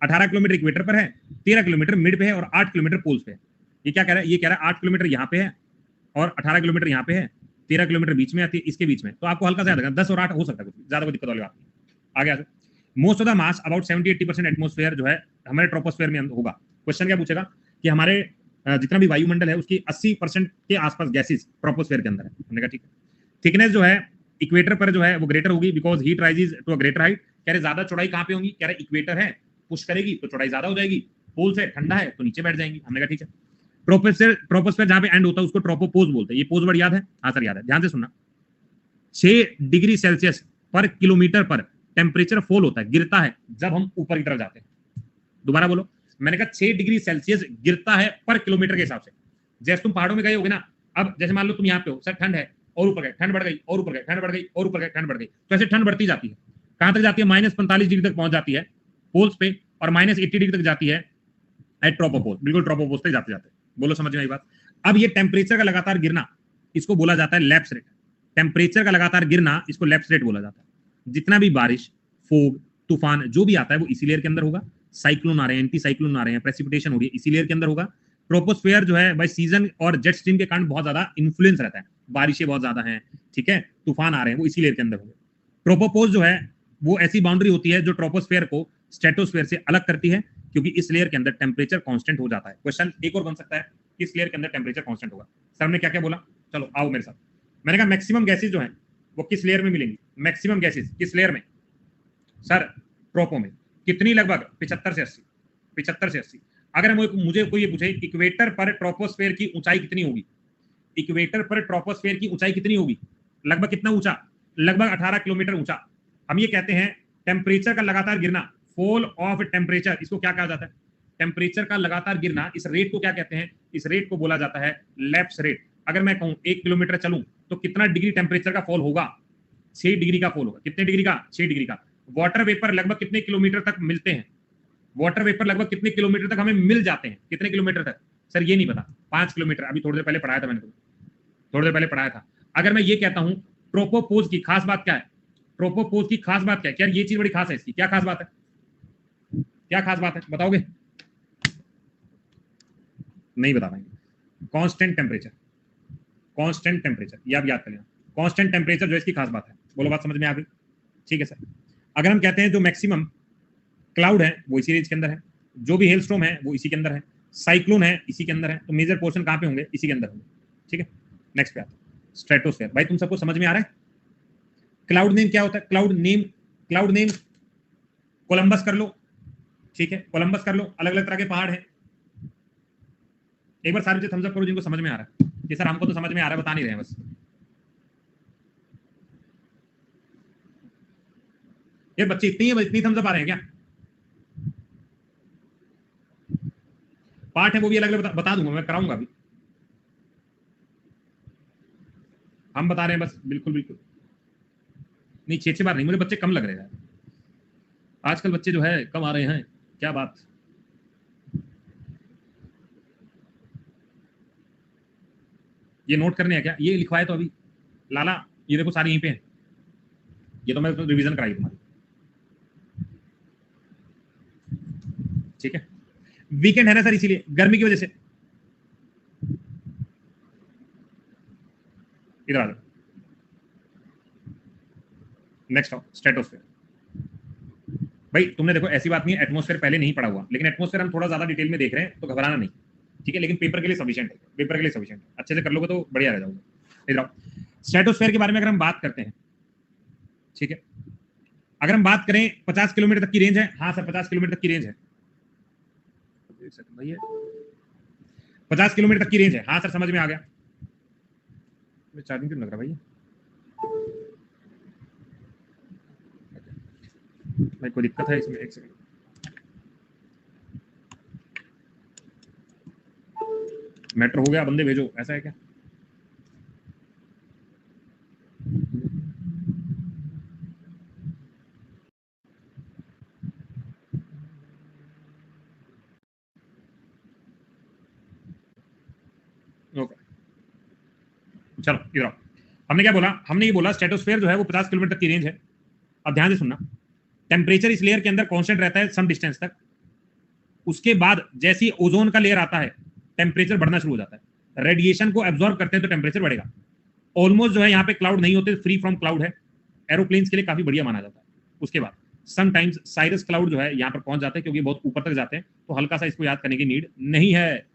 18 किलोमीटर इक्वेटर पर है, 13 किलोमीटर मिड पे है और 8 किलोमीटर पोल्स पे है। ये क्या कह रहा है? ये कह रहा है 8 किलोमीटर यहाँ पे है और 18 किलोमीटर यहाँ पे है, 13 किलोमीटर बीच में आती है, इसके बीच में। तो आपको हल्का सा याद रखना, 10 और 8 हो सकता है, कुछ ज्यादा कोई दिक्कत वाली बात नहीं। आगे आ जाओ। Most of the mass about 70-80% atmosphere जो है हमारे ट्रोपोस्फेयर में होगा। क्वेश्चन क्या पूछेगा कि हमारे जितना भी वायुमंडल है उसकी 80% के आसपास गैसेस ट्रोपोस्फेयर के अंदर है। हमने कहा ठीक है। थिकनेस जो है इक्वेटर पर जो है वो ग्रेटर होगी, because heat rises to a greater height. कह रहे ज्यादा चौड़ाई कहां पे होगी? कह रहे इक्वेटर है, पुश करेगी तो चौड़ाई ज्यादा हो जाएगी। पोल से ठंडा है तो नीचे बैठ जाएंगी। हमने कहा ठीक है। ट्रोपोस्फेयर जहां पे एंड होता है उसको ट्रोपोपोज बोलते हैं। ये पोज वर्ड याद है? हाँ सर याद है। ध्यान से सुनना, 6 डिग्री सेल्सियस पर किलोमीटर पर टेम्परेचर फॉल होता है, गिरता है जब हम ऊपर की तरफ जाते हैं। दोबारा बोलो, मैंने कहा 6 डिग्री सेल्सियस गिरता है पर किलोमीटर के हिसाब से। जैसे तुम पहाड़ों में गए होगे ना, अब जैसे मान लो तुम यहाँ पे हो, सर ठंड है और ऊपर गए ठंड बढ़ गई और ऊपर गए ठंड बढ़ गई और ऊपर गए ठंड बढ़ गई, तो ऐसे ठंड बढ़ती जाती है। कहां तक जाती है? -45 डिग्री तक पहुंच जाती है पोल्स पे, और -80 डिग्री तक जाती है एट ट्रोपोपोज, बिल्कुल ट्रोपोपोज तक जाते जाते। बोलो समझ में आई बात? अब ये टेम्परेचर का लगातार गिरना, इसको बोला जाता है लैप्स रेट। टेम्परेचर का लगातार गिरना इसको लैप्स रेट बोला जाता है। जितना भी बारिश, फोग, तूफान जो भी आता है वो इसी लेयर के अंदर होगा। साइक्लोन आ रहे हैं, एंटी साइक्लोन आ रहे हैं, प्रेसिपिटेशन हो रही है, इसी लेयर के अंदर होगा। ट्रोपोस्फेयर जो है भाई सीजन और जेट स्ट्रीम के कारण बहुत ज्यादा इन्फ्लुएंस रहता है। बारिशें बहुत ज्यादा हैं, ठीक है, तूफान आ रहे हैं, वो इसी लेयर के अंदर होंगे। ट्रोपोपोज जो है वो ऐसी बाउंड्री होती है जो ट्रोपोस्फेयर को स्ट्रेटोस्फेयर से अलग करती है, क्योंकि इस लेयर के अंदर टेम्परेचर कांस्टेंट हो जाता है। क्वेश्चन एक और बन सकता है, किस लेयर के अंदर टेम्परेचर कांस्टेंट होगा? सर ने क्या क्या बोला? चलो आओ मेरे साथ। मैंने कहा मैक्सिमम गैसेज जो है वो किस लेयर में मिलेंगी? मैक्सिमम गैसेज किस लेयर में? सर ट्रोपो में। कितनी? लगभग 75 से 80। 75 से 80। अगर मुझे कोई ये पूछे इक्वेटर पर ट्रोपोस्फेयर की ऊंचाई कितनी होगी, इक्वेटर पर ट्रोपोस्फेयर की ऊंचाई कितनी होगी? लगभग कितना ऊंचा? लगभग 18 किलोमीटर ऊंचा। हम ये कहते हैं टेम्परेचर का लगातार गिरना, फॉल ऑफ टेम्परेचर, इसको क्या कहा जाता है? टेम्परेचर का लगातार गिरना, इस रेट को क्या कहते हैं? इस रेट को बोला जाता है लैप्स रेट। अगर मैं कहूं 1 किलोमीटर चलूं तो कितना डिग्री टेम्परेचर का फॉल होगा? 6 डिग्री का फॉल होगा। कितने डिग्री का? 6 डिग्री का। वाटर वेपर लगभग कितने किलोमीटर तक मिलते हैं? वाटर वेपर लगभग कितने किलोमीटर तक हमें मिल जाते हैं? कितने किलोमीटर तक? सर ये नहीं पता। 5 किलोमीटर। अभी थोड़ी देर पहले पढ़ाया था मैंने, थोड़ी देर पहले पढ़ाया था। अगर मैं ये कहता हूं ट्रोपोपोज की खास बात क्या है? ट्रोपोपोज की खास बात क्या है? यार ये चीज बड़ी खास है, इसकी क्या खास बात है? क्या खास बात है बताओगे? नहीं बता पाएंगे। कांस्टेंट टेम्परेचर, कांस्टेंट टेम्परेचर, ये आप याद कर लेना। कांस्टेंट टेम्परेचर जो इसकी खास बात है। बोलो बात समझ में आ गई? ठीक है सर। अगर हम कहते हैं जो मैक्सिमम क्लाउड है वो इसी रेंज के अंदर है, जो भी हेलस्टॉर्म है वो इसी के अंदर है, साइक्लोन है इसी के अंदर है, तो मेजर पोर्शन कहां पे होंगे? इसी के अंदर होंगे। ठीक है, नेक्स्ट पे आते हैं स्ट्रेटोस्फेयर। भाई तुम सबको समझ में आ रहा है? क्लाउड नेम क्या होता है? क्लाउड नेम कोलंबस कर लो, ठीक है, कोलंबस कर लो। अलग अलग तरह के पहाड़ हैं। एक बार सारे थम्स अप करो जिनको समझ में आ रहा है कि सर हमको तो समझ में आ रहा है, बता नहीं रहे हैं बस। ये बच्चे इतनी थम्स अप आ रहे हैं क्या? पार्ट है वो भी अलग अलग बता दूंगा मैं, कराऊंगा अभी। हम बता रहे हैं बस, बिल्कुल बिल्कुल नहीं। 6 बार नहीं, मुझे बच्चे कम लग रहे हैं आजकल। बच्चे जो है कम आ रहे हैं, क्या बात। ये नोट करने हैं क्या? ये लिखवाए तो अभी लाला, ये देखो सारी यहीं पे हैं। ये तो मैं तो रिवीजन कराई तुम्हारी। ठीक है, वीकेंड है ना सर, इसीलिए गर्मी की वजह से। इधर आ जाओ, नेक्स्ट आओ, स्ट्रेटोस्फेयर। भाई तुमने देखो ऐसी बात नहीं है एटमॉस्फेयर पहले नहीं पढ़ा हुआ, लेकिन एटमॉस्फेयर हम थोड़ा ज्यादा डिटेल में देख रहे हैं तो घबराना नहीं, ठीक है। लेकिन पेपर के लिए सफिशिएंट है, पेपर के लिए सफिशिएंट है, अच्छे से कर लोगे तो बढ़िया रह जाओगे। इधर आओ, स्ट्रेटोस्फेयर के बारे में अगर हम बात करते हैं, ठीक है, अगर हम बात करें 50 किलोमीटर तक की रेंज है। हाँ सर 50 किलोमीटर तक की रेंज है, 50 किलोमीटर तक की रेंज है। हाँ सर समझ में आ गया। चार्जिंग क्यों लग रहा भाई? भाई कोई दिक्कत है इसमें? एक सेकंड, मैटर हो गया, बंदे भेजो, ऐसा है क्या? ओके चलो इधर आओ। हमने क्या बोला? हमने ये बोला स्ट्रेटोस्फेयर जो है वो 50 किलोमीटर तक की रेंज है। अब ध्यान से सुनना, टेम्परेचर इस लेयर के अंदर कांस्टेंट रहता है सम डिस्टेंस तक। उसके बाद जैसे ही ओजोन का लेयर आता है टेम्परेचर बढ़ना शुरू हो जाता है। रेडिएशन को एब्जॉर्ब करते हैं तो टेम्परेचर बढ़ेगा। ऑलमोस्ट जो है यहाँ पे क्लाउड नहीं होते, फ्री फ्रॉम क्लाउड है, एरोप्लेन्स के लिए काफी बढ़िया माना जाता है। उसके बाद समटाइम्स साइरस क्लाउड जो है यहाँ पर पहुंच जाते हैं, क्योंकि बहुत ऊपर तक जाते हैं, तो हल्का सा इसको याद करने की नीड नहीं है।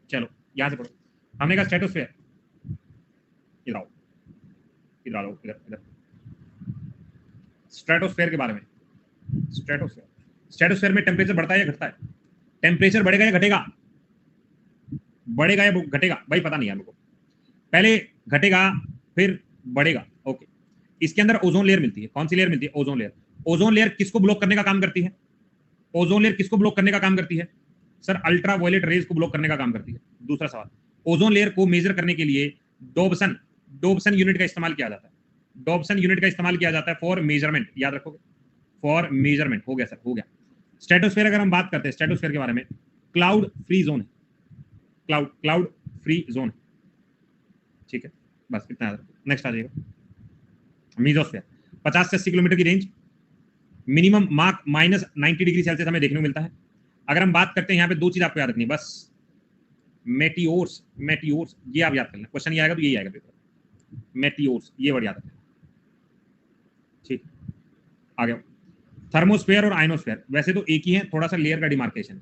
चलो यहां से पढ़ो, हमने कहा स्ट्रेटोस्फेयर। इधर आओ, इधर आओ, इधर इधर, स्ट्रेटोस्फेयर के बारे में। स्ट्रेटोस्फेयर, स्ट्रेटोस्फेयर में टेम्परेचर बढ़ता है या घटता है? टेम्परेचर बढ़ेगा या घटेगा? बढ़ेगा या घटेगा? भाई पता नहीं है हमको, पहले घटेगा फिर बढ़ेगा। ओके, इसके अंदर ओजोन लेयर मिलती है। कौन सी लेयर मिलती है? Ozone layer. ओजोन लेयर किसको ब्लॉक करने का काम करती है? ओजोन लेयर किसको ब्लॉक करने का काम करती है? सर अल्ट्रा वायलेट रेज को ब्लॉक करने का काम करती है। दूसरा सवाल, ओजोन लेयर को मेजर करने के लिए डॉब्सन डॉब्सन यूनिट का इस्तेमाल किया जाता है। डॉब्सन यूनिट का इस्तेमाल किया जाता है फॉर मेजरमेंट, याद रखोगे, फॉर मेजरमेंट। हो गया सर, हो गया। स्ट्रेटोस्फेयर अगर हम बात करते हैं स्ट्रेटोस्फेयर के बारे में, क्लाउड फ्री जोन है, क्लाउड क्लाउड फ्री जोन, ठीक है, बस इतना। नेक्स्ट आ जाएगा मीजोस्फेयर, 50 से 80 किलोमीटर की range, minimum mark -90 degree Celsius हमें देखने को मिलता है। अगर हम बात करते हैं यहाँ पे दो चीज आपको याद रखनी है बस, मेटियोर्स, मेटियोर्स ये आप याद कर लेना, क्वेश्चन ये आएगा तो यही आएगा पेपर, मेटियोर्स ये वर्ड याद रखना, ठीक। आ गया थर्मोस्फेयर और आयनोस्फेयर, वैसे तो एक ही है, थोड़ा सा लेयर का डिमार्केशन।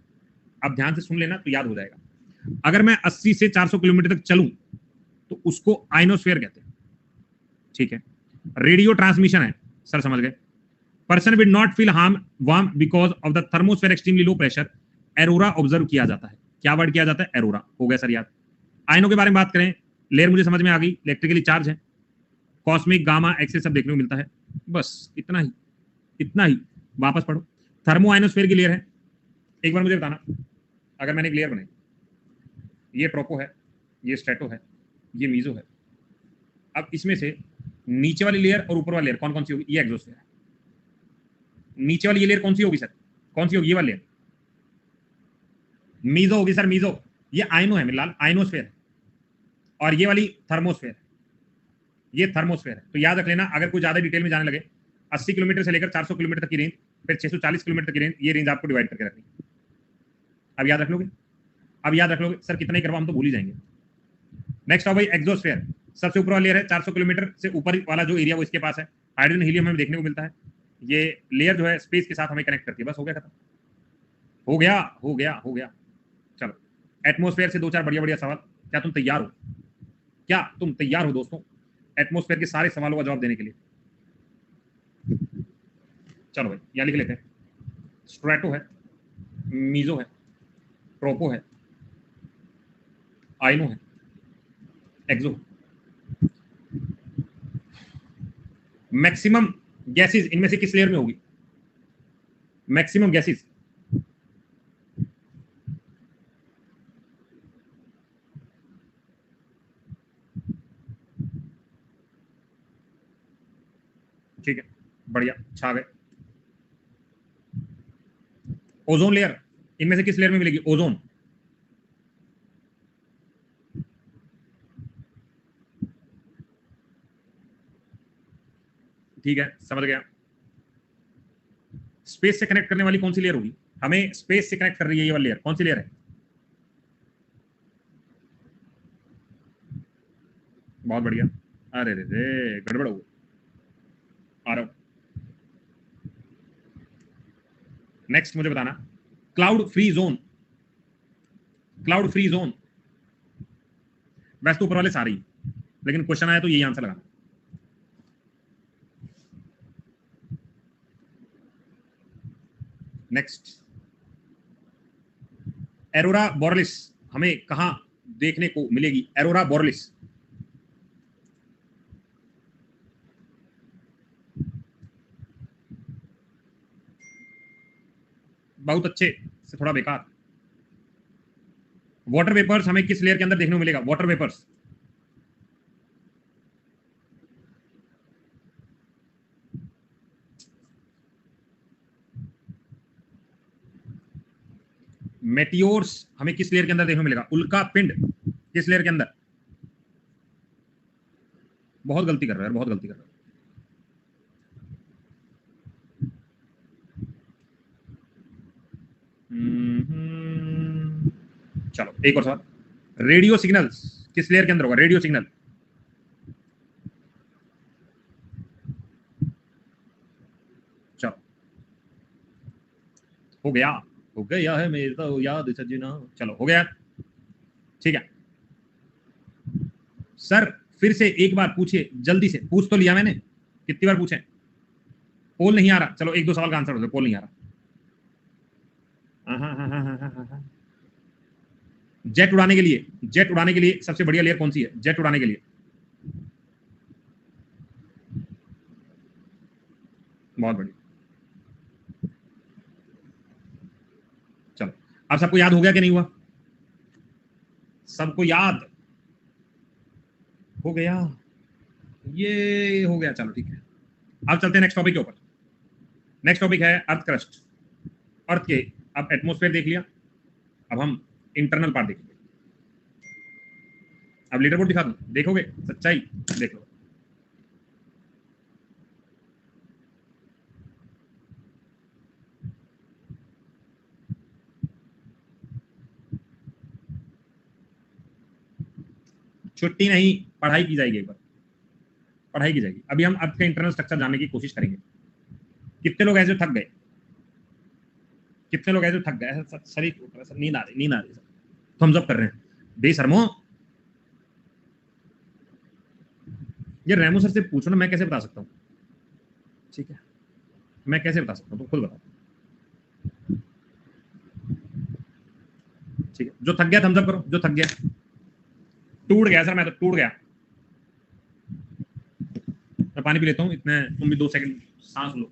अब ध्यान से सुन लेना तो याद हो जाएगा। अगर मैं 80 से 400 किलोमीटर तक चलूं तो उसको आयनोस्फेयर कहते हैं, ठीक है। रेडियो ट्रांसमिशन है, सर समझ गए। Person will not feel harm warm because of the thermosphere extremely low pressure, Aurora observe किया जाता है। क्या वर्ड किया जाता है? एरोरा। हो गया सर याद। आयनों के बारे में बात करें, लेयर मुझे समझ में आ गई, इलेक्ट्रिकली चार्ज है, कॉस्मिक, गामा, एक्स सब देखने को मिलता है, बस इतना ही, इतना ही। वापस पढ़ो, थर्मो आयनोस्फेयर की लेयर है। एक बार मुझे बताना, अगर मैंने एक लेयर बनाई, ये ट्रोपो है, ये स्ट्रेटो है, ये मीजो है, अब इसमें से नीचे वाली लेयर और ऊपर वाली लेयर कौन कौन सी होगी? ये एक्सोस्फेयर है। नीचे वाली ये लेयर कौन सी होगी सर? कौन सी होगी? ये वाली लेयर मीजो होगी सर, मीजो। ये आयनो है मेरे लाल, आयनोस्फेयर। और ये वाली थर्मोस्फेयर, ये थर्मोस्फेयर है। तो याद रख लेना, अगर कोई ज्यादा डिटेल में जाने लगे, 80 किलोमीटर से लेकर 400 किलोमीटर तक की रेंज, फिर 640 किलोमीटर की रेंज, ये रेंज आपको डिवाइड करके रखनी। अब याद रख लोगे? अब याद रख लोगे? सर कितना ही करवा, हम तो भूल ही जाएंगे। नेक्स्ट आओ भाई, एक्सोस्फेयर, सबसे ऊपर वाला लेयर है, 400 किलोमीटर से ऊपर वाला जो एरिया वो इसके पास है, हाइड्रोजन हीलियम हमें देखने को मिलता है। ये लेयर जो है स्पेस के साथ हमें कनेक्ट करती है। बस हो गया खत्म, हो गया, हो गया, हो गया। चलो एटमोस्फेयर से दो चार बढ़िया बढ़िया सवाल, क्या तुम तैयार हो? क्या तुम तैयार हो दोस्तों एटमोस्फेयर के सारे सवालों का जवाब देने के लिए? चलो भाई यहां लिख लेते हैं, स्ट्रेटो है, मीजो है, ट्रोपो है, आयनो है, एक्सो है। मैक्सिमम गैसेस इनमें से किस लेयर में होगी? मैक्सिमम गैसेस, ठीक है, बढ़िया, छा गए। ओजोन लेयर इनमें से किस लेयर में मिलेगी? ओजोन, ठीक है, समझ गया। स्पेस से कनेक्ट करने वाली कौन सी लेयर होगी? हमें स्पेस से कनेक्ट कर रही है ये वाली लेयर, कौन सी लेयर है? बहुत बढ़िया। अरे रे रे, गड़बड़ हो गई। आ रहा हूं। नेक्स्ट मुझे बताना, cloud free zone. Cloud free zone वैसे तो ऊपर वाले सारे ही, लेकिन क्वेश्चन आया तो यही आंसर लगाना। नेक्स्ट, एरोरा बोरलिस हमें कहां देखने को मिलेगी? एरोरा बोरलिस बहुत अच्छे से थोड़ा बेकार। वाटर वेपर्स हमें किस लेयर के अंदर देखने को मिलेगा? वाटर वेपर्स मेटियोर्स हमें किस लेयर के अंदर देखने को मिलेगा? उल्का पिंड किस लेयर के अंदर? बहुत गलती कर रहा है, बहुत गलती कर रहा है। चलो एक और सवाल, रेडियो सिग्नल्स किस लेयर के अंदर होगा? रेडियो सिग्नल चलो हो गया है मेरे तो याद सजना। चलो हो गया, ठीक है सर। फिर से एक बार पूछिए, जल्दी से पूछ तो लिया मैंने, कितनी बार पूछे? पोल नहीं आ रहा, चलो एक दो सवाल का आंसर हो जाए। पोल नहीं आ रहा। जेट उड़ाने के लिए, जेट उड़ाने के लिए सबसे बढ़िया लेयर कौन सी है? जेट उड़ाने के लिए बहुत बढ़िया। चलो अब सबको याद हो गया कि नहीं हुआ? सबको याद हो गया, ये हो गया। चलो ठीक है, अब चलते हैं नेक्स्ट टॉपिक के ऊपर। नेक्स्ट टॉपिक है अर्थ क्रस्ट। अर्थ के, अब एटमॉस्फेयर देख लिया, अब हम इंटरनल पार्ट देखेंगे। अब लीडर बोर्ड दिखा दूं, देखोगे? सच्चाई देख लो। छुट्टी नहीं, पढ़ाई की जाएगी, एक बार पढ़ाई की जाएगी। अभी हम अर्थ का इंटरनल स्ट्रक्चर जानने की कोशिश करेंगे। कितने लोग ऐसे थक गए? कितने लोग ऐसे थक गए? शरीर नींद आ रही, नींद आ रही, थम्स अप कर रहे हैं बेशर्मो। ये रेमो सर से पूछो ना, मैं कैसे बता सकता हूँ? ठीक है, मैं कैसे बता सकता हूँ, तुम खुद बताओ। ठीक है, जो थक गया थम्स अप करो, जो थक गया। टूट गया सर, मैं तो टूट गया। मैं पानी पी लेता हूँ, इतने तुम भी 2 सेकंड सांस लो।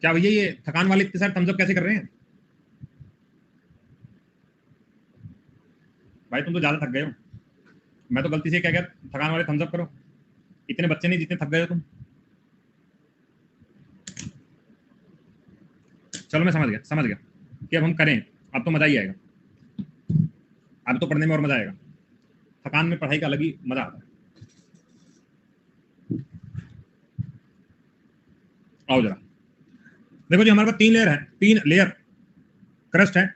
क्या भैया ये थकान वाले इतने सारे थम्स अप कैसे कर रहे हैं? भाई तुम तो ज्यादा थक गए हो। मैं तो गलती से क्या गया, थकान वाले थम्स अप करो। इतने बच्चे नहीं जितने थक गए हो तुम। चलो मैं समझ गया, समझ गया कि अब हम करें। अब तो मजा ही आएगा, अब तो पढ़ने में और मजा आएगा। थकान में पढ़ाई का अलग ही मजा आता है। आओ जरा देखो जी, हमारे पास 3 लेयर है, 3 लेयर क्रस्ट है,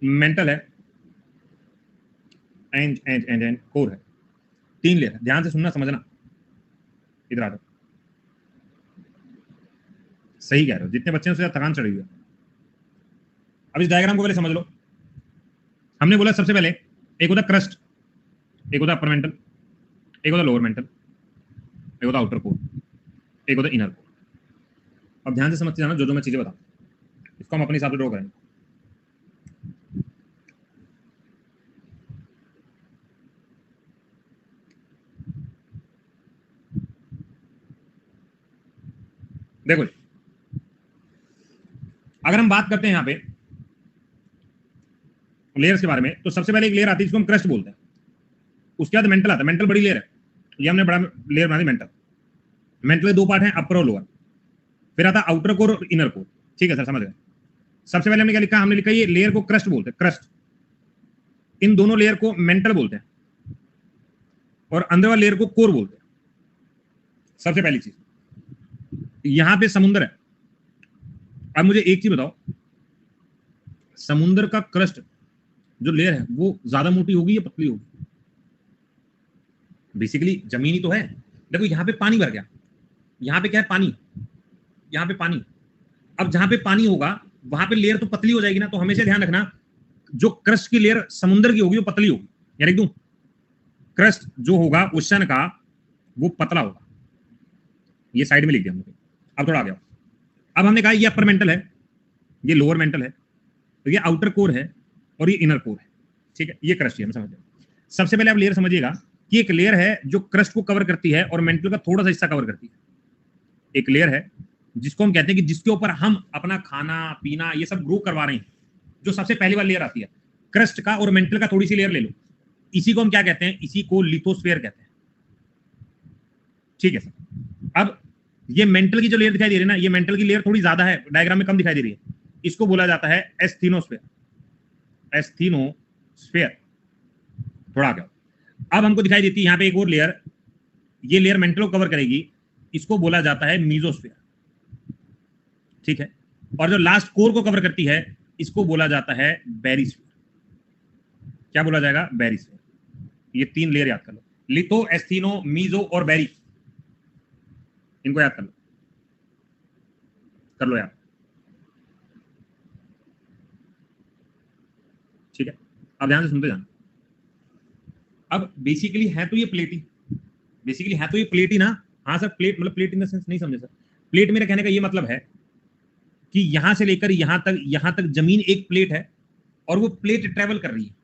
मेंटल है, एंड कोर है। 3 लेयर, ध्यान से सुनना समझना। इधर आ जाओ, सही कह रहे हो, जितने बच्चे हैं उससे थकान चढ़ी हुई है। अब इस डायग्राम को पहले समझ लो। हमने बोला सबसे पहले एक होता क्रस्ट, एक होता अपर मेंटल, एक होता लोअर मेंटल, एक होता आउटर कोर, एक होता इनर कोर। अब ध्यान से समझते जाना जो मैं चीजें बताऊं, इसको हम अपने हिसाब से ड्रॉ करेंगे। देखो जी, अगर हम बात करते हैं यहाँ पे लेयर्स के बारे में, तो सबसे पहले एक लेयर आती है जिसको हम क्रस्ट बोलते हैं। उसके बाद मेंटल आता है, मेंटल बड़ी लेयर है, ये हमने बड़ा लेयर बना दी मेंटल। मेंटल के दो पार्ट हैं, अपर और लोअर। फिर आता है आउटर कोर और इनर कोर। ठीक है सर, समझ गए। सबसे पहले हमने क्या लिखा, हमने लिखा ये लेयर को क्रस्ट बोलते हैं, क्रस्ट। इन दोनों लेयर को मेंटल बोलते हैं और अंदर वाले लेयर को कोर बोलते हैं। सबसे पहली चीज, यहां पे समुद्र है। अब मुझे एक चीज बताओ, समुद्र का क्रस्ट जो लेयर है वो ज्यादा मोटी होगी या पतली होगी? बेसिकली जमीन ही तो है। देखो यहां पे पानी भर गया, यहां पे क्या है, पानी, यहां पे पानी। अब जहां पे पानी होगा वहां पे लेयर तो पतली हो जाएगी ना, तो हमेशा ध्यान रखना जो क्रस्ट की लेयर समुद्र की होगी वो पतली होगी। यानी एकदम क्रस्ट जो होगा ओशन का वो पतला होगा। ये साइड में लिख दिया हमने। अब थोड़ा आ गया। अब हमने कहा ये अपर मेंटल है, ये लोअर मेंटल है, तो ये आउटर कोर है और ये इनर कोर है। ठीक है, ये क्रस्ट है, हम समझ गए। सबसे पहले आप लेयर समझिएगा कि एक लेयर है जो क्रस्ट को कवर करती है और मेंटल का थोड़ा सा हिस्सा कवर करती है। एक लेयर है जिसको हम कहते हैं कि जिसके ऊपर हम अपना खाना पीना ये सब ग्रो करवा रहे हैं, जो सबसे पहली वाली लेयर आती है क्रस्ट का और मेंटल का थोड़ी सी लेयर ले लो, इसी को हम क्या कहते हैं, इसी को लिथोस्फीयर कहते हैं। ठीक है सर। अब ये मेंटल की जो लेयर दिखाई दे रही है ना, ये मेंटल की लेयर थोड़ी ज्यादा है, डायग्राम में कम दिखाई दे रही है, इसको बोला जाता है एस्थीनोस्फीयर। एस्थीनोस्फीयर। थोड़ा आ गया। अब हमको दिखाई देती है यहां पे एक और लेयर, ये लेयर मेंटल को कवर करेगी, इसको बोला जाता है मीजोस्फीयर। ठीक है, और जो लास्ट कोर को कवर करती है इसको बोला जाता है बैरिस्फीयर। क्या बोला जाएगा, बैरिस्फीयर। ये तीन लेयर याद कर लो, लिथो, एस्थीनो, मीजो और बैरी। इनको याद कर लो यार। ठीक है, अब ध्यान से सुनते जाना। अब बेसिकली है तो ये प्लेट ही, बेसिकली है तो ये प्लेट ही ना। हाँ सर, प्लेट मतलब प्लेट इन द सेंस नहीं समझे सर। प्लेट मेरे कहने का ये मतलब है कि यहां से लेकर यहां तक जमीन एक प्लेट है और वो प्लेट ट्रेवल कर रही है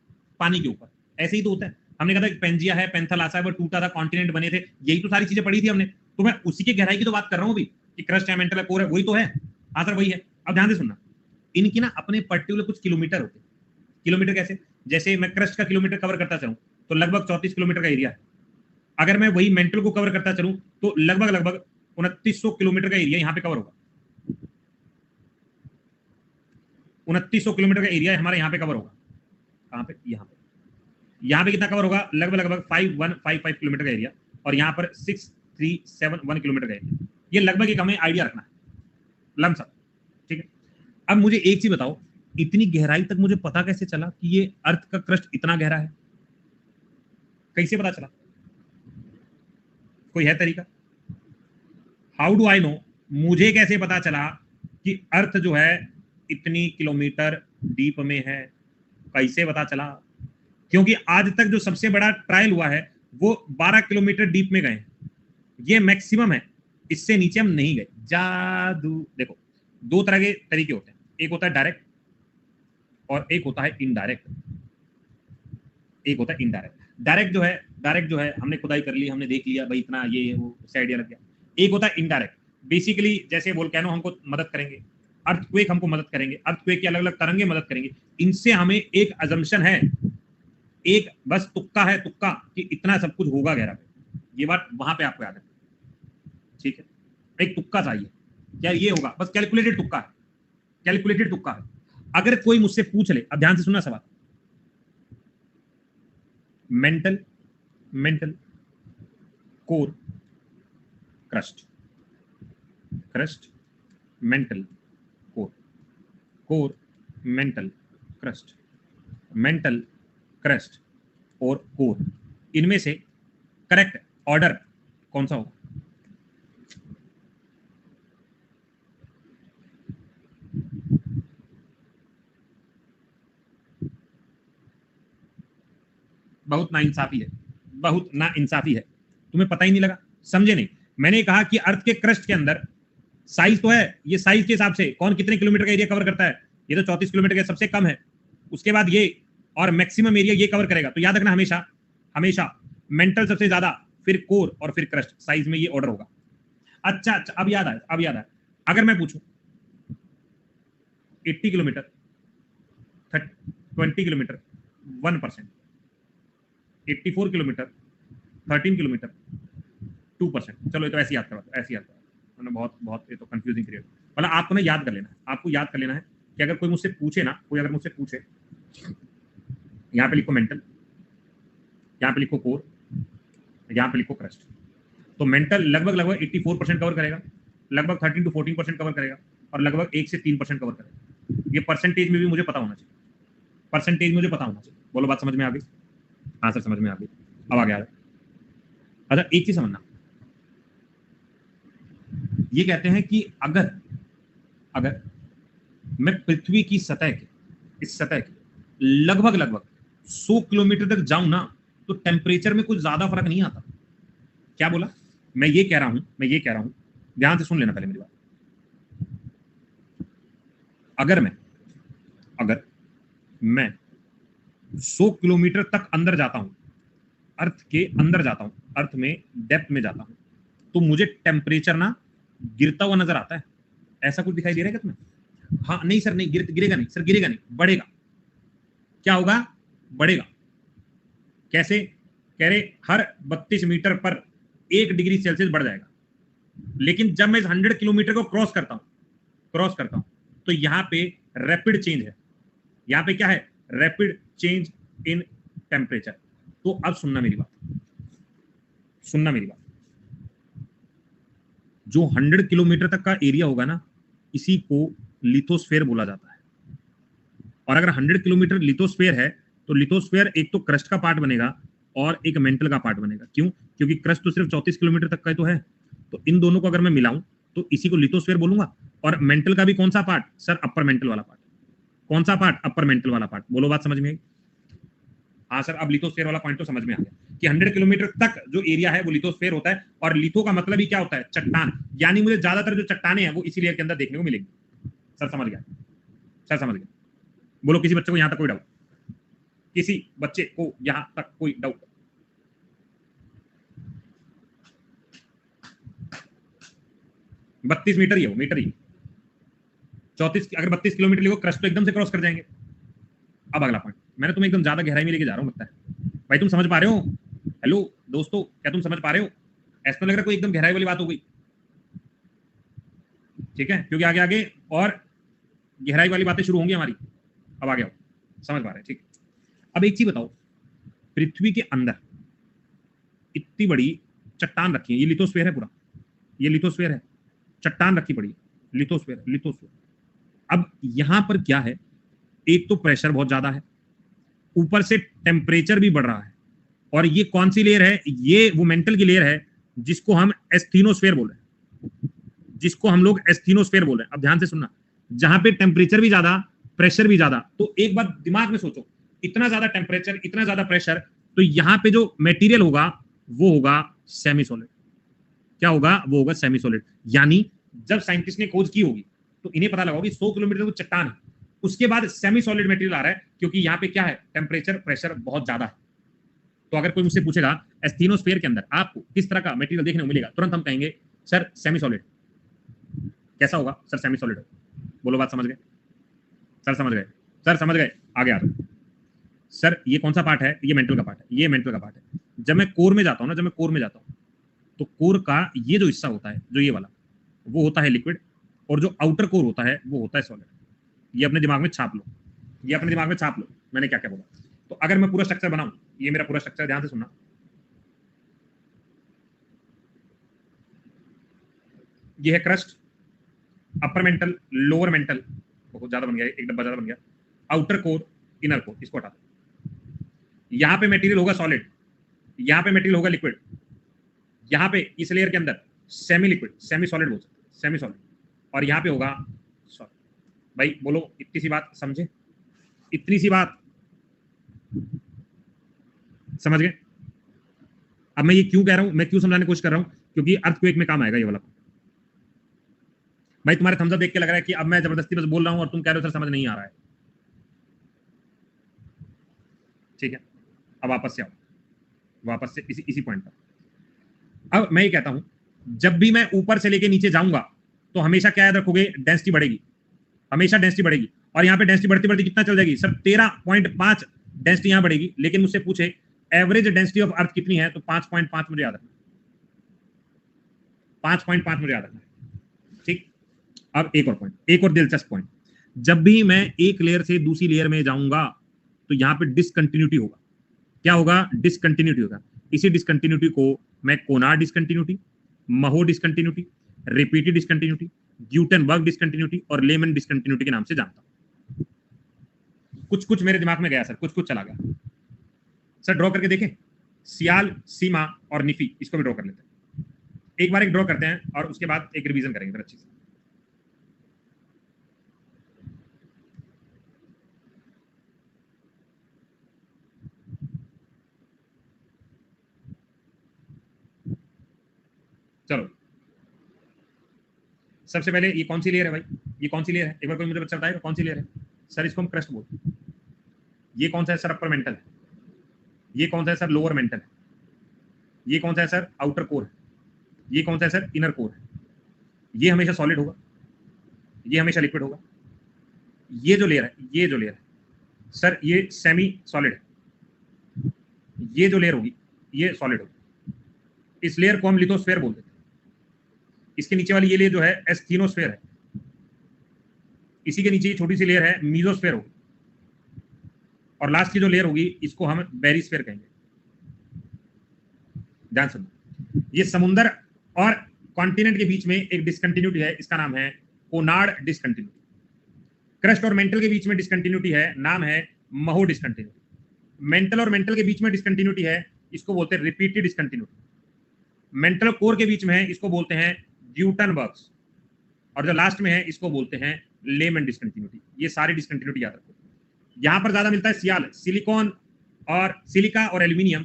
पानी के ऊपर। ऐसे ही तो होता है। हमने कहा था पेंजिया है, पेंथालासा है, वो टूटा था, कॉन्टिनेंट बने थे, यही तो सारी चीजें पड़ी थी हमने। तो मैं उसी की गहराई की तो बात कर रहा हूँ अभी कि क्रस्ट है, मेंटल है, कोर है, वही तो है। हाँ सर वही है। अब ध्यान से सुनना, इनकी ना अपने पर्टिकुलर कुछ किलोमीटर होते हैं। किलोमीटर कैसे, जैसे मैं क्रस्ट का किलोमीटर कवर करता चलूं तो लगभग 34 किलोमीटर का एरिया है। अगर मैं वही मेंटल को कवर करता चलूं तो लगभग 2900 किलोमीटर का एरिया यहाँ पे कवर होगा। 2900 किलोमीटर का एरिया हमारा यहाँ पे कवर होगा। कहाँ पे, यहाँ पे कितना कवर होगा, लगभग 5155 किलोमीटर का एरिया, और यहाँ पर 6371 किलोमीटर का एरिया। ये लगभग एक हमें आइडिया रखना है, लमसम। ठीक है, अब मुझे एक चीज बताओ, इतनी गहराई तक मुझे पता कैसे चला कि ये अर्थ का क्रस्ट इतना गहरा है? कैसे पता चला? कोई है तरीका? हाउ डू आई नो, मुझे कैसे पता चला कि अर्थ जो है इतनी किलोमीटर डीप में है? कैसे पता चला? क्योंकि आज तक जो सबसे बड़ा ट्रायल हुआ है वो 12 किलोमीटर डीप में गए, ये मैक्सिमम है, इससे नीचे हम नहीं गए। जादू। देखो दो तरह के तरीके होते हैं, एक होता है डायरेक्ट और एक होता है इनडायरेक्ट। एक होता है इनडायरेक्ट। डायरेक्ट जो है हमने खुदाई कर ली, हमने देख लिया भाई इतना ये वो से आइडिया लग गया। एक होता है इनडायरेक्ट, बेसिकली जैसे वोल्केनो हमको मदद करेंगे, अर्थक्वेक हमको मदद करेंगे, अर्थक्वेक की अलग अलग तरंगे मदद करेंगे। इनसे हमें एक अजम्पशन है, एक बस तुक्का है, तुक्का कि इतना सब कुछ होगा गहरा पे। ये बात वहां पे आपको याद है। ठीक है, एक तुक्का चाहिए, क्या ये होगा, बस कैलकुलेटेड तुक्का है, कैलकुलेटेड तुक्का है। अगर कोई मुझसे पूछ ले, अब ध्यान से सुनना सवाल, mantle core crust, crust mantle core, core mantle crust, mantle crust और कोर, इनमें से करेक्ट ऑर्डर कौन सा होगा? बहुत ना इंसाफी है, बहुत ना इंसाफी है। तुम्हें पता ही नहीं लगा, समझे नहीं। मैंने कहा कि अर्थ के क्रस्ट के अंदर साइज तो है, ये साइज के हिसाब से कौन कितने किलोमीटर का एरिया कवर करता है, ये तो 34 किलोमीटर का सबसे कम है, उसके बाद ये और मैक्सिमम एरिया ये कवर करेगा। तो याद रखना हमेशा हमेशा मेंटल सबसे ज्यादा, फिर कोर और फिर क्रस्ट, साइज में ये ऑर्डर होगा। अच्छा अब याद आया, अगर मैं पूछूं 80 किलोमीटर, 20 किलोमीटर 1%, 84 किलोमीटर 13 किलोमीटर 2%। चलो ये तो ऐसे याद करवा, ऐसे याद करवा, मैंने बहुत ये तो कंफ्यूजिंग क्रिएट, मतलब आपको ना याद कर लेना है, आपको याद कर लेना है कि अगर कोई मुझसे पूछे ना, कोई अगर मुझसे पूछे, यहाँ पे लिखो मेंटल, यहाँ पे लिखो कोर, यहाँ पे लिखो क्रस्ट। तो मेंटल लगभग 84% कवर करेगा, लगभग 13 to 14% कवर करेगा, और लगभग 1 से 3% कवर करेगा। ये परसेंटेज में भी मुझे पता होना चाहिए, परसेंटेज मुझे पता होना चाहिए। बोलो बात समझ में आ गई? हाँ सर समझ में आ गई, अब आ गया। अच्छा एक चीज समझना, ये कहते हैं कि अगर मैं पृथ्वी की सतह के, इस सतह के लगभग 100 किलोमीटर तक जाऊं ना, तो टेम्परेचर में कुछ ज्यादा फर्क नहीं आता। क्या बोला? मैं ये कह रहा हूं, ध्यान से सुन लेना पहले मेरी बात। अगर मैं 100 किलोमीटर तक अंदर जाता हूं, अर्थ के अंदर जाता हूं, अर्थ में डेप्थ में जाता हूं, तो मुझे टेम्परेचर ना गिरता हुआ नजर आता है। ऐसा कुछ दिखाई दे रहा है क्या तुम्हें? हाँ नहीं सर, नहीं गिरेगा नहीं सर, गिरेगा नहीं, बढ़ेगा। क्या होगा? बढ़ेगा। कैसे? कह रहे हर 32 मीटर पर 1 डिग्री सेल्सियस बढ़ जाएगा। लेकिन जब मैं 100 किलोमीटर को क्रॉस करता हूं, तो यहां पे रैपिड चेंज है। यहां पे क्या है? Rapid change in temperature. तो अब सुनना मेरी बात, जो 100 किलोमीटर तक का एरिया होगा ना, इसी को लिथोस्फेयर बोला जाता है। और अगर 100 किलोमीटर लिथोस्फेयर है, तो लिथोस्फेयर एक तो क्रस्ट का पार्ट बनेगा और एक मेंटल का पार्ट बनेगा। क्यों? क्योंकि क्रस्ट तो सिर्फ 34 किलोमीटर तक का तो है, तो इन दोनों को अगर मैं मिलाऊं तो इसी को लिथोस्फेयर बोलूंगा। और मेंटल का भी कौन सा पार्ट? सर अपर मेंटल वाला पार्ट। कौन सा पार्ट? अपर मेंटल वाला पार्ट। बोलो बात समझ में आई? हाँ सर, अब लिथोस्फेयर वाला पॉइंट तो समझ में आ गया कि 100 किलोमीटर तक जो एरिया है वो लिथोस्फेयर होता है। और लिथो का मतलब ही क्या होता है? चट्टान। यानी मुझे ज्यादातर जो चट्टाने हैं वो इसी लेयर के अंदर देखने को मिलेगी। सर समझ गया, सर समझ गया। बोलो किसी बच्चे को यहां तक कोई डाउट? किसी बच्चे को यहां तक कोई डाउट? बत्तीस मीटर ही है वो, मीटर ही। 34, अगर 32 किलोमीटर लिखो, क्रस्ट तो एकदम से क्रॉस कर जाएंगे। अब अगला पॉइंट, मैंने तुम्हें एकदम ज्यादा गहराई में लेके जा रहा हूं, लगता है भाई तुम समझ पा रहे हो? हेलो दोस्तों, क्या तुम समझ पा रहे हो? ऐसा लग रहा है कोई एकदम गहराई वाली बात हो गई। ठीक है, क्योंकि आगे आगे और गहराई वाली बातें शुरू होंगी हमारी। अब आगे आओ, समझ पा रहे हैं? ठीक। अब एक चीज बताओ, पृथ्वी के अंदर इतनी बड़ी चट्टान रखी है, ये लिथोस्फेयर है पूरा, ये लिथोस्फेयर है, चट्टान रखी पड़ी है, लिथोस्फेयर। अब यहां पर क्या है? एक तो प्रेशर बहुत ज्यादा है, ऊपर से टेम्परेचर भी बढ़ रहा है। और ये कौन सी लेयर है? ये वो मेंटल की लेयर है जिसको हम एस्थीनोस्फेयर बोल रहे हैं, जिसको हम लोग एस्थीनोस्फेयर बोल रहे हैं। अब ध्यान से सुनना, जहां पे टेम्परेचर भी ज्यादा, प्रेशर भी ज्यादा, तो एक बात दिमाग में सोचो, इतना ज्यादा टेम्परेचर, इतना ज्यादा प्रेशर, तो यहां पे जो मेटीरियल होगा वो होगा सेमी सॉलिड। क्या होगा? वो होगा सेमी सॉलिड। यानी जब साइंटिस्ट ने खोज की होगी तो इन्हें पता लगा होगा 100 किलोमीटर वो चट्टान है, उसके बाद सेमी सॉलिड मटेरियल आ रहा है, क्योंकि यहाँ पे क्या है? टेम्परेचर प्रेशर बहुत ज्यादा है। तो अगर कोई मुझसे पूछेगा एस्थीनोस्फेयर के अंदर आपको किस तरह का मटेरियल देखने को मिलेगा, तुरंत हम कहेंगे सर सेमी सॉलिड। कैसा होगा? Sir semi solid. बोलो बात समझ गए? सर समझ गए, सर समझ गए। आगे आ जाओ। सर ये कौन सा पार्ट है? ये मेंटल का पार्ट है, ये मेंटल का पार्ट है। जब मैं कोर में जाता हूँ तो कोर का ये जो हिस्सा होता है, जो ये वाला, वो होता है लिक्विड, और जो आउटर कोर होता है वो होता है सॉलिड। ये अपने दिमाग में छाप लो, ये अपने दिमाग में छाप लो मैंने क्या क्या बोला। तो अगर मैं पूरा स्ट्रक्चर बनाऊं, ये मेरा पूरा स्ट्रक्चर, ध्यान से सुनना। ये है crust, upper mantle, lower mental, बहुत ज्यादा बन गया, एक डब्बा ज्यादा बन गया, आउटर कोर, इनर कोर, इसको हटा दो। यहां पे मटेरियल होगा सॉलिड, यहां पे मटेरियल होगा लिक्विड, यहां पे इस लेयर के अंदर सेमी लिक्विड, सेमी सॉलिड बोल सकते हैं, सेमी सॉलिड, और यहां पे होगा सॉलिड। भाई बोलो, इतनी सी बात समझे? इतनी सी बात समझ गए? अब मैं ये क्यों कह रहा हूं, मैं क्यों समझाने की कोशिश कर रहा हूं, क्योंकि अर्थक्वेक में काम आएगा ये वाला। भाई तुम्हारे थम्स अप देख के लग रहा है कि अब मैं जबरदस्ती बस बोल रहा हूं और तुम कह रहे हो सर समझ नहीं आ रहा है। ठीक है, अब वापस से आओ, वापस से इसी पॉइंट पर। अब मैं ये कहता हूं, जब भी मैं ऊपर से लेके नीचे जाऊंगा तो हमेशा क्या याद रखोगे, डेंसिटी बढ़ेगी, हमेशा डेंसिटी बढ़ेगी। और यहाँ पे डेंसिटी बढ़ती बढ़ती कितना चल जाएगी सर, 13.5 डेंसिटी यहाँ बढ़ेगी। लेकिन मुझसे पूछे एवरेज डेंसिटी ऑफ अर्थ कितनी है, तो 5.5 मुझे याद रखना, 5.5 मुझे याद रखना। ठीक, अब एक और पॉइंट, एक और दिलचस्प पॉइंट, जब भी मैं एक लेयर से दूसरी लेयर में जाऊंगा तो यहाँ पे डिसकंटिन्यूटी होगा। क्या होगा, डिसकंटिन्यूटी होगा। इसी डिसकंटिन्यूटी को मैं कोनार डिसकंटिन्यूटी, महो डिसकंटिन्यूटी, रिपीटेड डिसकंटिन्यूटी, ग्यूटेनबर्ग डिसकंटिन्यूटी और लेमन डिसकंटिन्यूटी के नाम से जानता हूं। कुछ कुछ मेरे दिमाग में गया सर, कुछ कुछ चला गया सर। ड्रॉ करके देखें, सियाल, सीमा और निफी, इसको भी ड्रॉ कर लेते हैं। एक बार एक ड्रॉ करते हैं और उसके बाद एक रिवीजन करेंगे फिर अच्छे से। चलो सबसे पहले ये कौन सी लेयर है भाई, ये कौन सी लेयर है, एक बार कोई मुझे बच्चा बताएगा कौन सी लेयर है। सर इसको हम क्रस्ट बोलते हैं। ये कौन सा है सर, अपर मेंटल है। ये कौन सा है सर, लोअर मेंटल है। ये कौन सा है सर, आउटर कोर है। ये कौन सा है सर, इनर कोर है। ये हमेशा सॉलिड होगा, ये हमेशा लिक्विड होगा। ये जो लेयर है, ये जो लेयर है सर, ये सेमी सॉलिड है। ये जो लेयर होगी ये सॉलिड होगी। इस लेयर को हम लिथोस्फेयर बोलते हैं। इसके नीचे वाली ये लेयर जो है एस्थीनोस्फेयर है। इसी के नीचे छोटी सी लेयर है मीजोस्फेयर होगी। और लास्ट की जो लेयर होगी इसको हम बेरिस्फेयर कहेंगे। ध्यान सुनो, ये समुद्र और कॉन्टिनेंट के बीच में एक डिसकंटिन्यूटी है, इसका नाम है कोनार्ड डिसकंटिन्यूटी। क्रस्ट और मेंटल के बीच में डिसकंटिन्यूटी है, नाम है महो डिसकंटिन्यूटी। मेंटल और मेंटल के बीच में डिसकंटिन्यूटी है, इसको बोलते हैं रिपीटेड डिसकंटिन्यूटी। मेंटल कोर के बीच में है, इसको बोलते हैं ग्यूटेनबर्ग्स। और जो लास्ट में है इसको बोलते हैं लेमन डिसकंटिन्यूटी। ये सारी डिसकंटिन्यूटी याद रखो। यहां पर ज्यादा मिलता है सियाल, सिलिकॉन और सिलिका और एल्यूमिनियम।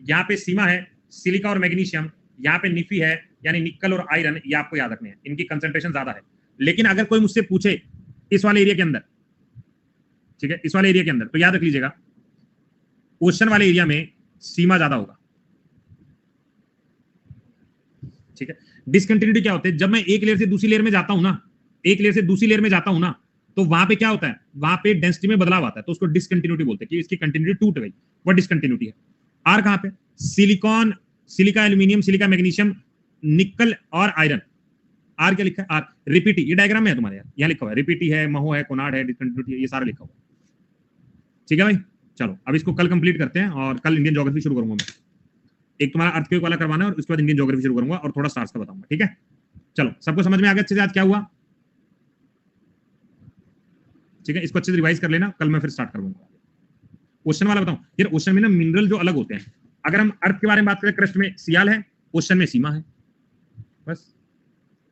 यहाँ पे सीमा है, सिलिका और मैग्नीशियम। यहाँ पे निफी है, यानी निकल और आयरन। ये आपको याद रखने हैं, इनकी कंसंट्रेशन ज्यादा है। लेकिन अगर कोई मुझसे पूछे इस वाले एरिया के अंदर, ठीक है, इस वाले एरिया के अंदर, तो याद रख लीजिएगा ओशन वाले एरिया में सीमा ज्यादा होगा। ठीक है, डिसकंटिन्यूटी क्या होता है, जब मैं एक लेयर से दूसरी लेयर में जाता हूं ना, एक लेयर से दूसरी लेयर में जाता हूं ना, तो वहां पे क्या होता है, वहां पे डेंसिटी में बदलाव आता है, तो उसको डिसकंटिन्यूटी बोलते हैं कि इसकी कंटिन्यूटी टूट गई, वो डिसकंटिन्यूटी है। आर कहां पे, silicon, silica aluminium, silica magnesium, निकल और आयरन। आर क्या लिखा है, आर रिपीटी। ये डायग्राम में है तुम्हारे यार, यहाँ लिखा हुआ है रिपीटी है, महो है, कोनार्ड है, डिसकंटिन्यूटी है, ये सारा लिखा हुआ है। ठीक है भाई, चलो अब इसको कल कंप्लीट करते हैं और कल इंडियन ज्योग्राफी शुरू करूंगा मैं। एक तुम्हारा अर्थक्वेक वाला करवाना है और उसके बाद इंडियन ज्योग्राफी शुरू करूंगा और थोड़ा स्टार्स का बताऊंगा। ठीक है, चलो सबको समझ में आ गया अच्छे से आज क्या हुआ। ठीक है, इसको अच्छे से रिवाइज कर लेना, कल मैं फिर स्टार्ट करूंगा। ओशन वाला बताऊं यार, ओशन में ना मिनरल जो अलग होते हैं। अगर हम अर्थ के बारे में बात करें, क्रस्ट में सियाल है, ओशन में सीमा है, बस।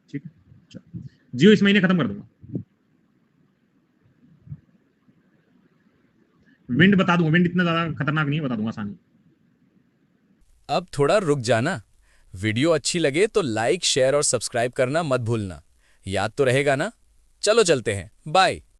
ठीक है, चलो जियो इस महीने खत्म कर दूंगा। विंड बता दूंगा, विंड इतना ज्यादा खतरनाक नहीं है, बता दूंगा आसानी। अब थोड़ा रुक जाना। वीडियो अच्छी लगे तो लाइक, शेयर और सब्सक्राइब करना मत भूलना। याद तो रहेगा ना? चलो चलते हैं, बाय।